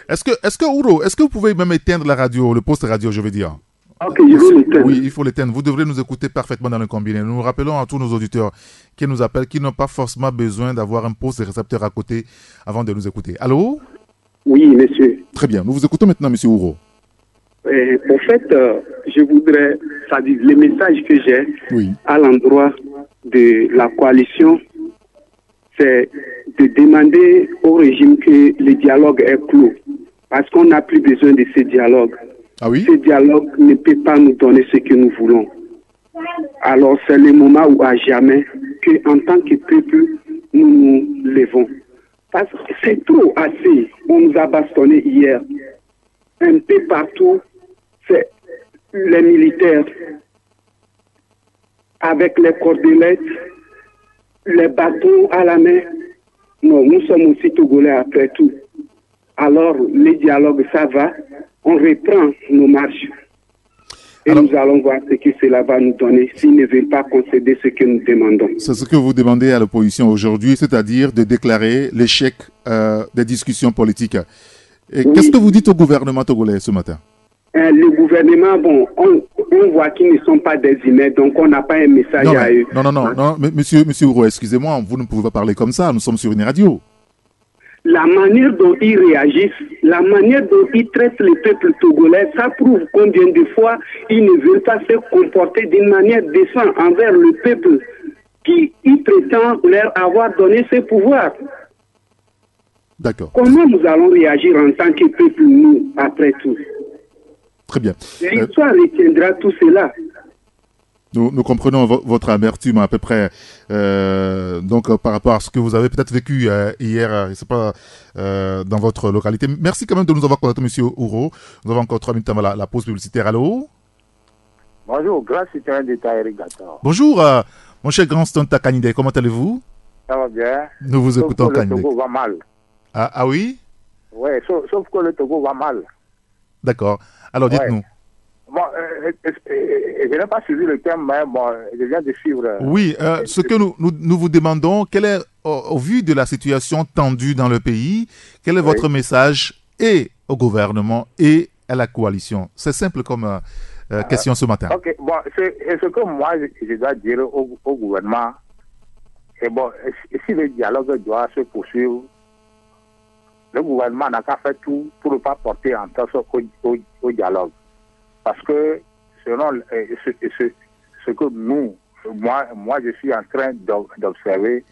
Est-ce que Ouro, est-ce que vous pouvez même éteindre la radio, le poste radio, je veux dire? Ok, je vais l'éteindre. Oui, il faut l'éteindre. Vous devrez nous écouter parfaitement dans le combiné. Nous rappelons à tous nos auditeurs qui nous appellent, qui n'ont pas forcément besoin d'avoir un poste récepteur à côté avant de nous écouter. Allô? Oui, monsieur. Très bien. Nous vous écoutons maintenant, monsieur Ouro. En fait, je voudrais, ça dit, le message que j'ai à l'endroit de la coalition, c'est de demander au régime que le dialogue est clos. Parce qu'on n'a plus besoin de ce dialogue. Ah oui? Ce dialogue ne peut pas nous donner ce que nous voulons. Alors c'est le moment où à jamais qu'en tant que peuple, nous nous levons. Parce que c'est trop assez. On nous a bastonné hier. Un peu partout, c'est les militaires avec les cordelettes, les bâtons à la main. Non, nous sommes aussi Togolais après tout. Alors, le dialogue, ça va. On reprend nos marches. Et nous allons voir ce que cela va nous donner s'ils ne veulent pas concéder ce que nous demandons. C'est ce que vous demandez à l'opposition aujourd'hui, c'est-à-dire de déclarer l'échec des discussions politiques. Et oui. Qu'est-ce que vous dites au gouvernement togolais ce matin? Le gouvernement, bon, on voit qu'ils ne sont pas des humains, donc on n'a pas un message à eux. Non, monsieur Ouro, excusez-moi, vous ne pouvez pas parler comme ça, nous sommes sur une radio. La manière dont ils réagissent, la manière dont ils traitent le peuple togolais, ça prouve combien de fois ils ne veulent pas se comporter d'une manière décente envers le peuple qui ils prétendent leur avoir donné ce pouvoir. D'accord. Comment nous allons réagir en tant que peuple, nous, après tout? Très bien. L'histoire retiendra tout cela. Nous comprenons votre amertume à peu près par rapport à ce que vous avez peut-être vécu hier, c'est pas dans votre localité. Merci quand même de nous avoir contacté, monsieur Ouro. Nous avons encore 3 minutes avant la pause publicitaire. Allô? Bonjour, grand citoyen d'État Eric Gator. Bonjour, mon cher grand Stonta Kanide, comment allez-vous? Ça va bien. Nous vous écoutons, Kanide. Le Togo va mal. Ah oui? Oui, sauf que le Togo va mal. D'accord. Alors dites-nous. Bon, je n'ai pas suivi le thème, mais bon, je viens de suivre. Oui, ce que nous vous demandons, quel est, au vu de la situation tendue dans le pays, quel est votre message et au gouvernement et à la coalition? C'est simple comme question ce matin. Ok, bon, c'est ce que moi je dois dire au gouvernement. Et bon, si le dialogue doit se poursuivre, le gouvernement n'a qu'à faire tout pour ne pas porter en tort au dialogue. Parce que selon ce que moi je suis en train d'observer,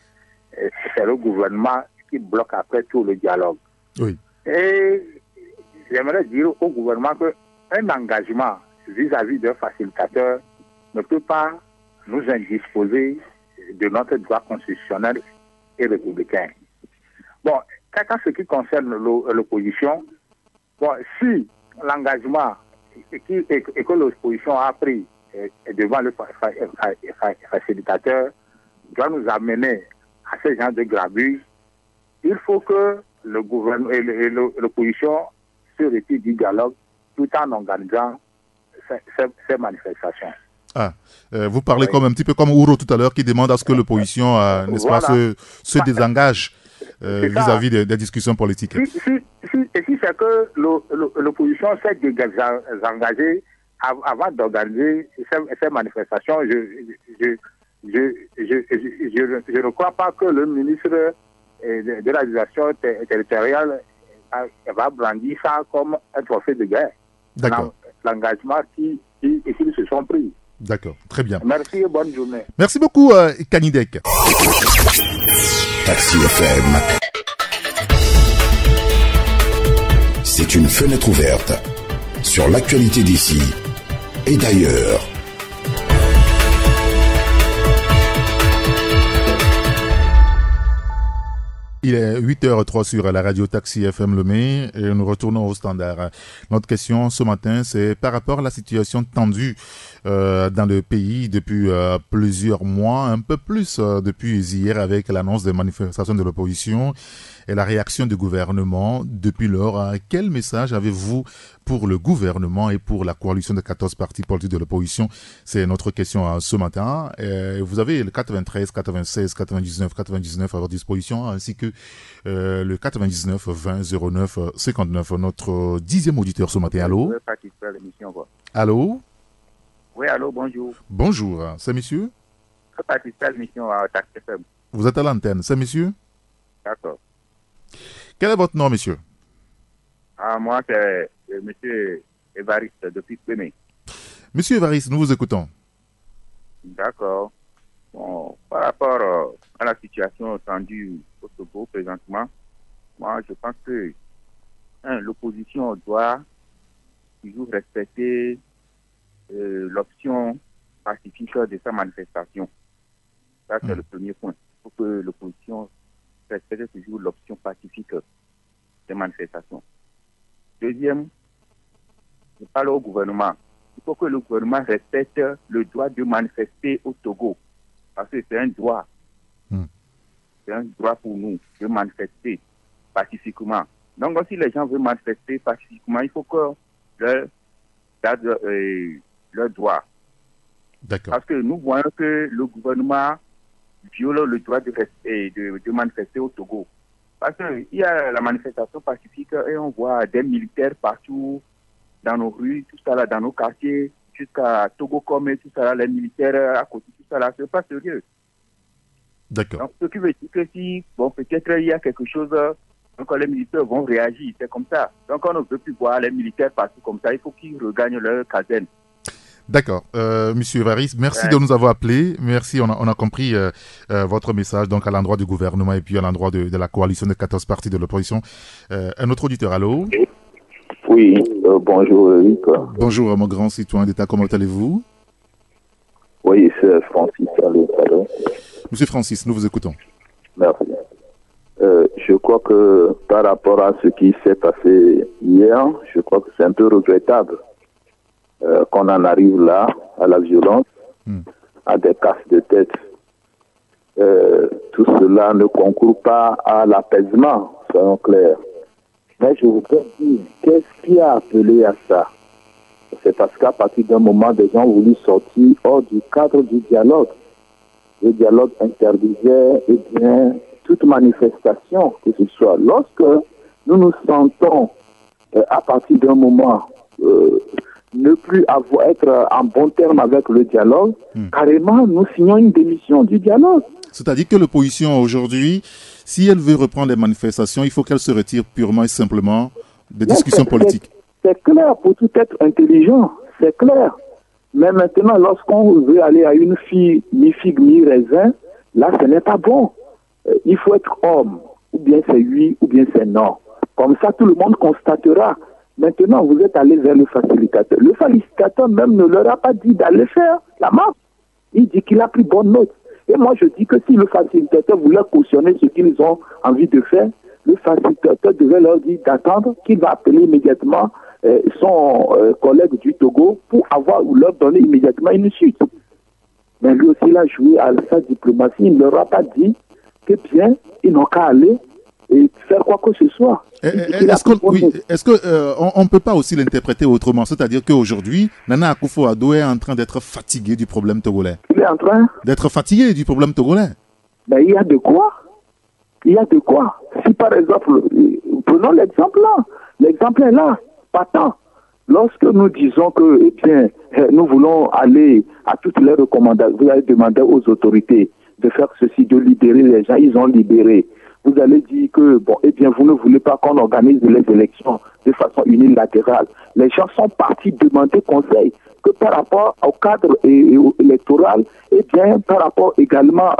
c'est le gouvernement qui bloque après tout le dialogue. Oui. Et j'aimerais dire au gouvernement qu'un engagement vis-à-vis d'un facilitateur ne peut pas nous indisposer de notre droit constitutionnel et républicain. Bon, qu'à ce qui concerne l'opposition, bon, si l'engagement et que l'opposition a pris devant le facilitateur doit nous amener à ce genre de gravure, il faut que le gouvernement et l'opposition se retirent du dialogue tout en organisant ces manifestations. Vous parlez comme un petit peu comme Ouro tout à l'heure qui demande à ce que l'opposition n'est-ce pas, se désengage vis-à-vis des discussions politiques. Et si c'est que l'opposition s'est désengagée avant d'organiser ces manifestations, je ne crois pas que le ministre de l'administration territoriale va brandir ça comme un trophée de guerre. D'accord. L'engagement qu'ils se sont pris. D'accord, très bien. Merci et bonne journée. Merci beaucoup, Kanidek. Taxi FM. C'est une fenêtre ouverte sur l'actualité d'ici et d'ailleurs. Il est 8h03 sur la radio Taxi FM Lemay et nous retournons au standard. Notre question ce matin, c'est par rapport à la situation tendue dans le pays depuis plusieurs mois, un peu plus depuis hier avec l'annonce des manifestations de l'opposition et la réaction du gouvernement depuis lors. Quel message avez-vous pour le gouvernement et pour la coalition de 14 partis politiques de l'opposition? C'est notre question ce matin. Vous avez le 93, 96, 99 à votre disposition, ainsi que le 99 20 09 59. Notre 10e auditeur ce matin. Allô? Allô? Oui, allô, bonjour. Bonjour, c'est monsieur? Je participe à l'émission à Taxi FM. Vous êtes à l'antenne, c'est monsieur? D'accord. Quel est votre nom, monsieur? Moi, c'est monsieur Évariste depuis Pémé. Monsieur Évariste, nous vous écoutons. D'accord. Bon, par rapport à la situation tendue au Togo, Togo présentement, moi je pense que l'opposition doit toujours respecter l'option pacifique de sa manifestation. Ça, c'est le premier point. Il faut que l'opposition respecte toujours l'option pacifique des manifestations. Deuxième, je parle au gouvernement. Il faut que le gouvernement respecte le droit de manifester au Togo. Parce que c'est un droit. C'est un droit pour nous de manifester pacifiquement. Donc, si les gens veulent manifester pacifiquement, il faut que leur droit. Parce que nous voyons que le gouvernement viole le droit de manifester au Togo. Parce qu'il y a la manifestation pacifique et on voit des militaires partout dans nos rues, tout ça là, dans nos quartiers, jusqu'à Togo comme tout ça là, les militaires à côté, tout ça là, c'est pas sérieux. D'accord. Donc, ce qui veut dire que si, bon, peut-être il y a quelque chose, donc les militaires vont réagir, c'est comme ça. Donc on ne veut plus voir les militaires partout comme ça, il faut qu'ils regagnent leur caserne. D'accord. Monsieur Évariste, merci de nous avoir appelés. Merci, on a compris votre message donc à l'endroit du gouvernement et puis à l'endroit de la coalition des 14 partis de l'opposition. Un autre auditeur, allô? Oui, bonjour Eric. Bonjour mon grand citoyen d'État, comment allez-vous? Oui, c'est Francis. Allô. Monsieur Francis, nous vous écoutons. Merci. Je crois que par rapport à ce qui s'est passé hier, je crois que c'est un peu regrettable qu'on en arrive là, à la violence, à des casses de tête. Tout cela ne concourt pas à l'apaisement, soyons clairs. Mais je voudrais dire, qu'est-ce qui a appelé à ça? C'est parce qu'à partir d'un moment, des gens ont voulu sortir hors du cadre du dialogue. Le dialogue interdisait toute manifestation, que ce soit. Lorsque nous nous sentons, à partir d'un moment, ne plus être en bon terme avec le dialogue, carrément, nous signons une démission du dialogue. C'est-à-dire que l'opposition aujourd'hui, si elle veut reprendre les manifestations, il faut qu'elle se retire purement et simplement des discussions politiques. C'est clair, pour tout être intelligent, c'est clair. Mais maintenant, lorsqu'on veut aller à une fille mi-figue, mi-raisin, là, ce n'est pas bon. Il faut être homme. Ou bien c'est oui, ou bien c'est non. Comme ça, tout le monde constatera. Maintenant, vous êtes allé vers le facilitateur. Le facilitateur même ne leur a pas dit d'aller faire la marche. Il dit qu'il a pris bonne note. Et moi, je dis que si le facilitateur voulait cautionner ce qu'ils ont envie de faire, le facilitateur devait leur dire d'attendre qu'il va appeler immédiatement son collègue du Togo pour leur donner immédiatement une suite. Mais lui aussi, il a joué à sa diplomatie. Il ne leur a pas dit que bien, ils n'ont qu'à aller et faire quoi que ce soit. Est-ce qu'on ne peut pas aussi l'interpréter autrement? C'est-à-dire qu'aujourd'hui, Nana Akufo-Addo est en train d'être fatigué du problème togolais. Il est en train d'être fatigué du problème togolais. Ben, il y a de quoi. Il y a de quoi. Si par exemple, prenons l'exemple là. L'exemple est là, patent. Lorsque nous disons que, nous voulons aller à toutes les recommandations, vous allez demander aux autorités de faire ceci, de libérer les gens, ils ont libéré. Vous allez dire que, vous ne voulez pas qu'on organise les élections de façon unilatérale. Les gens sont partis demander conseil que par rapport au cadre électoral, par rapport également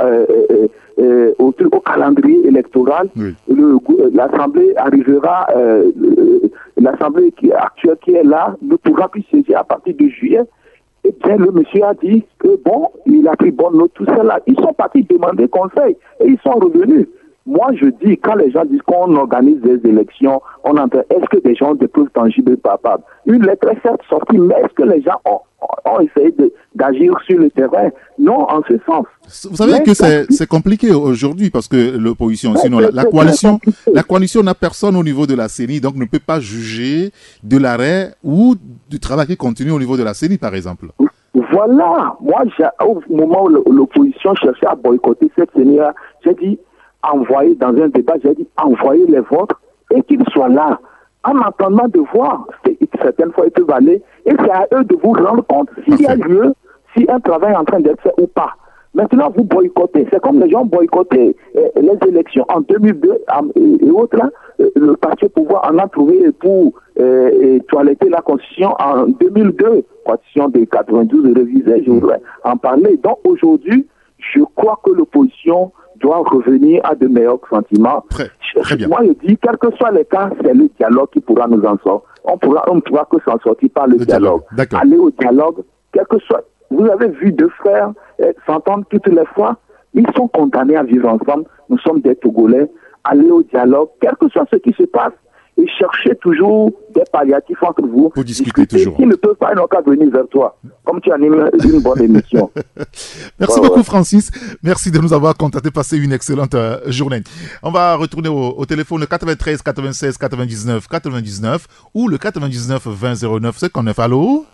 au calendrier électoral, l'Assemblée arrivera, l'Assemblée actuelle qui est là ne pourra plus siéger à partir de juillet. Le monsieur a dit que il a pris bonne note, tout cela. Ils sont partis demander conseil et ils sont revenus. Moi, je dis, quand les gens disent qu'on organise des élections, est-ce que des gens ont des preuves tangibles et palpables? Une lettre est certes sortie, mais est-ce que les gens ont essayé d'agir sur le terrain? Non, en ce sens. Vous savez que c'est compliqué aujourd'hui parce que l'opposition, sinon la coalition n'a personne au niveau de la CENI, donc ne peut pas juger de l'arrêt ou du travail qui continue au niveau de la CENI, par exemple. Voilà. Moi, au moment où l'opposition cherchait à boycotter cette CENI-là, j'ai dit, envoyer dans un débat, j'ai dit envoyer les vôtres et qu'ils soient là en attendant de voir. Certaines fois, ils peuvent aller et c'est à eux de vous rendre compte s'il y a lieu, si un travail est en train d'être fait ou pas. Maintenant, vous boycottez. C'est comme les gens boycottaient les élections en 2002 et autres. Là, le parti au pouvoir en a trouvé pour toiletter la Constitution en 2002. Constitution de 92 révisée, je voudrais en parler. Donc aujourd'hui, je crois que l'opposition doit revenir à de meilleurs sentiments. Très bien. Moi, je dis, quel que soit les cas, c'est le dialogue qui pourra nous en sortir. On ne pourra que s'en sortir par le dialogue. Aller au dialogue, quel que soit. Vous avez vu deux frères s'entendre toutes les fois. Ils sont condamnés à vivre ensemble. Nous sommes des Togolais. Aller au dialogue, quel que soit ce qui se passe, et chercher toujours des palliatifs entre vous. Pour discuter toujours. S'ils ne peuvent pas, ils n'ont qu'à venir vers toi. Comme tu animes une bonne émission. Merci beaucoup, Francis. Merci de nous avoir contactés. Passez une excellente journée. On va retourner au téléphone, le 93 96 99 99 ou le 99 20 09 59. Allô?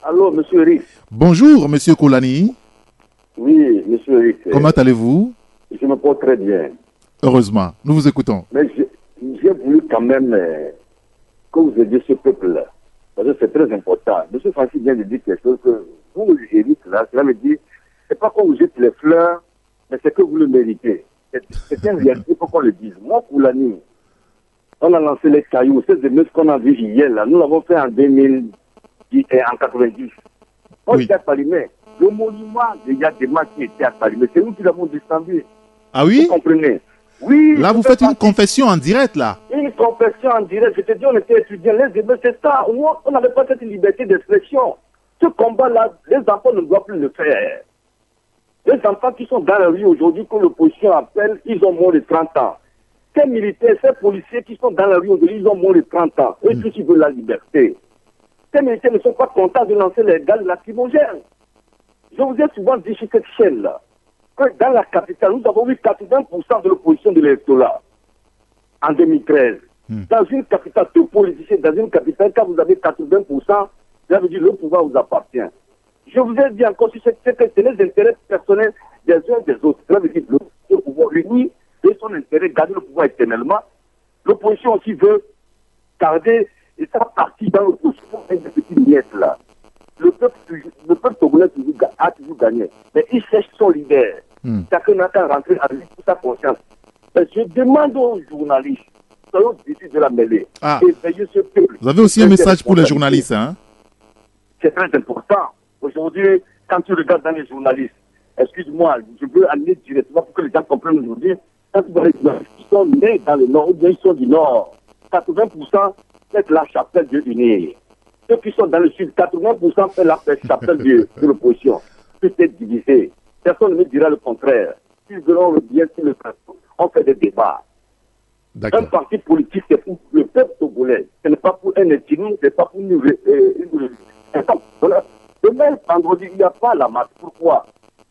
Allô, monsieur Eric. Bonjour, monsieur Koulani. Oui, monsieur Eric. Comment allez-vous? Je me porte très bien. Heureusement, nous vous écoutons. Mais j'ai voulu quand même que vous aidiez ce peuple-là. Parce que c'est très important. Monsieur Francis vient de dire quelque chose que vous, Eric, là, cela me dit, c'est pas qu'on vous jette les fleurs, mais c'est que vous le méritez. C'est une réalité, il faut qu'on le dise. Moi, Koulani, on a lancé les cailloux, ces émeutes qu'on a vues hier, là, nous l'avons fait en 2010 et en 90. On était à Palimé. Le monument de Yadema qui était à Palimé, c'est nous qui l'avons descendu. Ah oui? Vous comprenez? Oui. Là, vous faites une confession en direct, là. Une confession en direct. Je te dis, on était étudiants. Les émeutes, c'est ça. On n'avait pas cette liberté d'expression. Ce combat-là, les enfants ne doivent plus le faire. Les enfants qui sont dans la rue aujourd'hui, que l'opposition appelle, ils ont moins de 30 ans. Ces militaires, ces policiers qui sont dans la rue aujourd'hui, ils ont moins de 30 ans. Eux tous, ils veulent la liberté. Ces militaires ne sont pas contents de lancer les gaz lacrymogènes. Je vous ai souvent dit sur cette chaîne-là que dans la capitale, nous avons eu 80% de l'opposition de l'électorat en 2013. Dans une capitale, tout politicien, dans une capitale, quand vous avez 80%, ça veut dire que le pouvoir vous appartient. Je vous ai dit encore, c'est que c'est les intérêts personnels des uns des autres. Ça veut dire que le pouvoir uni et son intérêt, garder le pouvoir éternellement. L'opposition aussi veut garder et ça partie dans l'opposition avec des petites miettes là. Le peuple togolais a toujours gagné. Mais il cherche son leader. Chacun n'a qu'à rentrer avec toute sa conscience. Mais je demande aux journalistes, soyons déçus de la mêlée, éveillez ce peuple. Vous avez aussi un message pour les journalistes, hein? C'est très important. Aujourd'hui, quand tu regardes dans les journalistes, excuse-moi, je veux aller directement pour que les gens comprennent aujourd'hui, quand tu vois les journalistes qui sont nés dans le nord ou bien ils sont du nord, 80% c'est la chapelle Dieu unie. Ceux qui sont dans le sud, 80% fait la chapelle de l'opposition. Tout est divisé. Personne ne me dira le contraire. S'ils verront le bien, si le plateau, on fait des débats. Un parti politique, c'est pour le peuple togolais. Ce n'est pas pour un ethnie, ce n'est pas pour une demain, vendredi, il n'y a pas la marche. Pourquoi?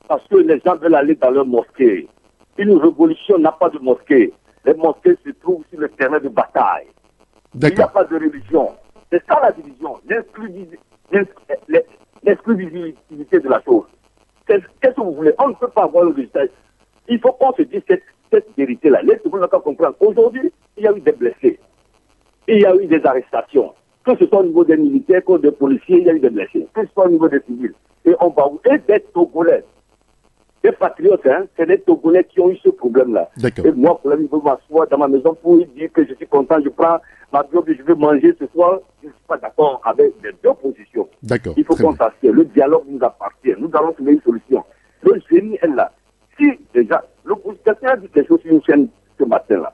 Parce que les gens veulent aller dans leur mosquée. Une révolution n'a pas de mosquée. Les mosquées se trouvent sur le terrain de bataille. Il n'y a pas de religion. C'est ça la division, l'exclusivité de la chose. Qu'est-ce que vous voulez? On ne peut pas avoir le résultat. Il faut qu'on se dise cette vérité-là. Laissez-vous ne pas comprendre. Aujourd'hui, il y a eu des blessés. Il y a eu des arrestations. Que ce soit au niveau des militaires, que des policiers, il y a eu des blessés. Que ce soit au niveau des civils. Et on va où? Et des Togolais. Des patriotes, hein, c'est des Togolais qui ont eu ce problème-là. Et moi, pour la vie, je veux m'asseoir dans ma maison pour lui dire que je suis content, je prends ma globe et je veux manger ce soir. Je ne suis pas d'accord avec les deux positions. Il faut qu'on s'assied. Le dialogue nous appartient. Nous allons trouver une solution. Le génie est là. Si déjà, l'opposition a dit quelque chose sur une chaîne ce matin-là,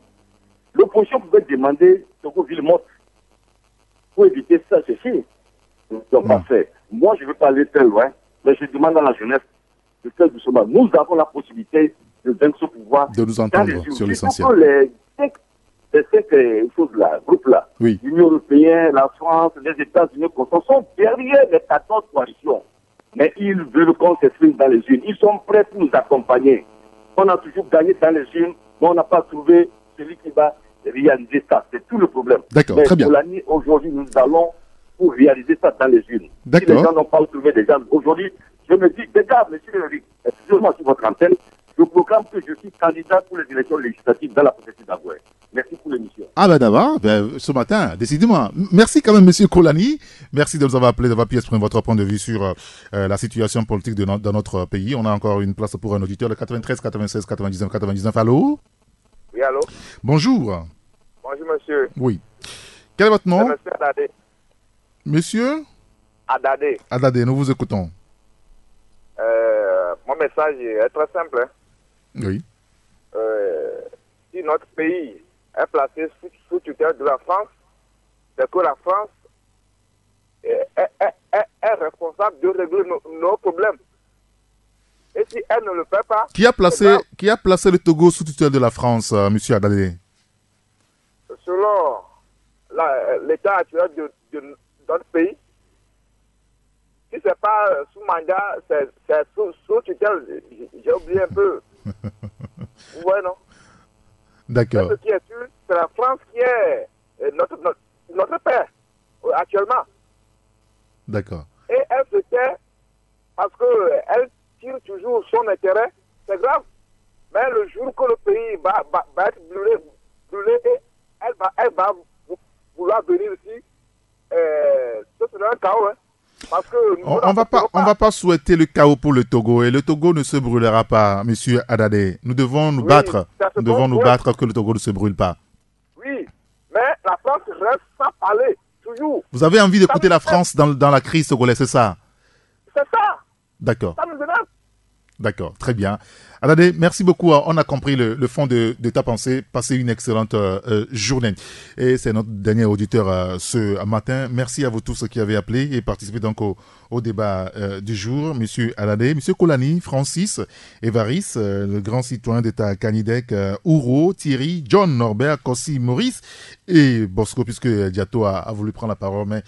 l'opposition pouvait demander Togo-Ville morte pour éviter ça, ceci. Nous n'avons pas fait. Moi, je ne veux pas aller très loin, mais je demande à la jeunesse de faire doucement. Nous avons la possibilité de vaincre ce pouvoir. De nous entendre sur l'essentiel. Les cinq choses-là, groupes-là, l'Union européenne, la France, les États-Unis, sont derrière les 14 coalitions. Mais ils veulent qu'on s'exprime dans les unes. Ils sont prêts pour nous accompagner. On a toujours gagné dans les unes, mais on n'a pas trouvé celui qui va réaliser ça. C'est tout le problème. D'accord, très bien. Aujourd'hui, nous allons pour réaliser ça dans les unes. Si les gens n'ont pas trouvé des gens, aujourd'hui, je me dis, déjà, monsieur Eric, excusez-moi sur votre antenne, je proclame que je suis candidat pour les élections législatives dans la préfecture d'Aboué. Merci pour l'émission. Ah ben d'abord, ce matin, décidément. Merci quand même, monsieur Koulani. Merci de nous avoir appelé, d'avoir pu exprimer votre point de vue sur la situation politique dans notre pays. On a encore une place pour un auditeur, le 93 96 99 99. Allô? Oui, allô? Bonjour. Bonjour, monsieur. Oui. Quel est votre nom? Monsieur Adadé. Monsieur? Adadé. Adadé, nous vous écoutons. Mon message est très simple. Hein. Oui. si notre pays est placé sous tutelle de la France, c'est que la France est responsable de régler nos problèmes. Et si elle ne le fait pas... Qui a placé le Togo sous tutelle de la France, M. Adadé? Selon l'état actuel de notre pays, si ce n'est pas sous mandat, c'est sous tutelle. J'ai oublié un peu. Vous voyez, non? D'accord. Ce qui est sûr, c'est la France qui est notre père actuellement. D'accord. Et elle se tait parce qu'elle tire toujours son intérêt. C'est grave. Mais le jour que le pays va être brûlé, elle va vouloir venir ici. Ce sera un chaos. Hein. Parce que on va pas souhaiter le chaos pour le Togo, et le Togo ne se brûlera pas, Monsieur Adadé. Nous devons nous battre. Nous devons nous battre que le Togo ne se brûle pas. Oui, mais la France reste sans parler, toujours. Vous avez envie d'écouter la France dans la crise togolaise, c'est ça? C'est ça. D'accord. Ça nous énerve. D'accord, très bien. Adadé, merci beaucoup. On a compris le fond de ta pensée. Passez une excellente journée. Et c'est notre dernier auditeur ce matin. Merci à vous tous qui avez appelé et participé donc au débat du jour. Monsieur Adadé, Monsieur Kolani, Francis, Évaris, le grand citoyen d'État Canidec, Ouro, Thierry, John, Norbert, Kossi, Maurice et Bosco, puisque Diato a voulu prendre la parole, mais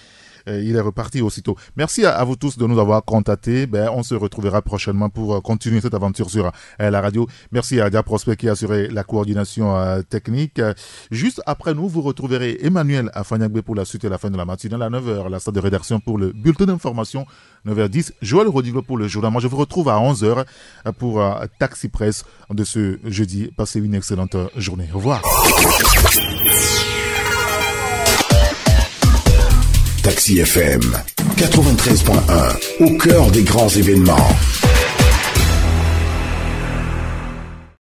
il est reparti aussitôt. Merci à vous tous de nous avoir contactés. On se retrouvera prochainement pour continuer cette aventure sur la radio. Merci à Dia Prosper qui a assuré la coordination technique. Juste après nous, vous retrouverez Emmanuel Afanyagbe pour la suite et la fin de la matinale à 9h, la salle de rédaction pour le bulletin d'information, 9h10, Joël Rodigo pour le journal. Moi, je vous retrouve à 11h pour Taxi Presse de ce jeudi. Passez une excellente journée. Au revoir. Taxi FM 93.1, au cœur des grands événements.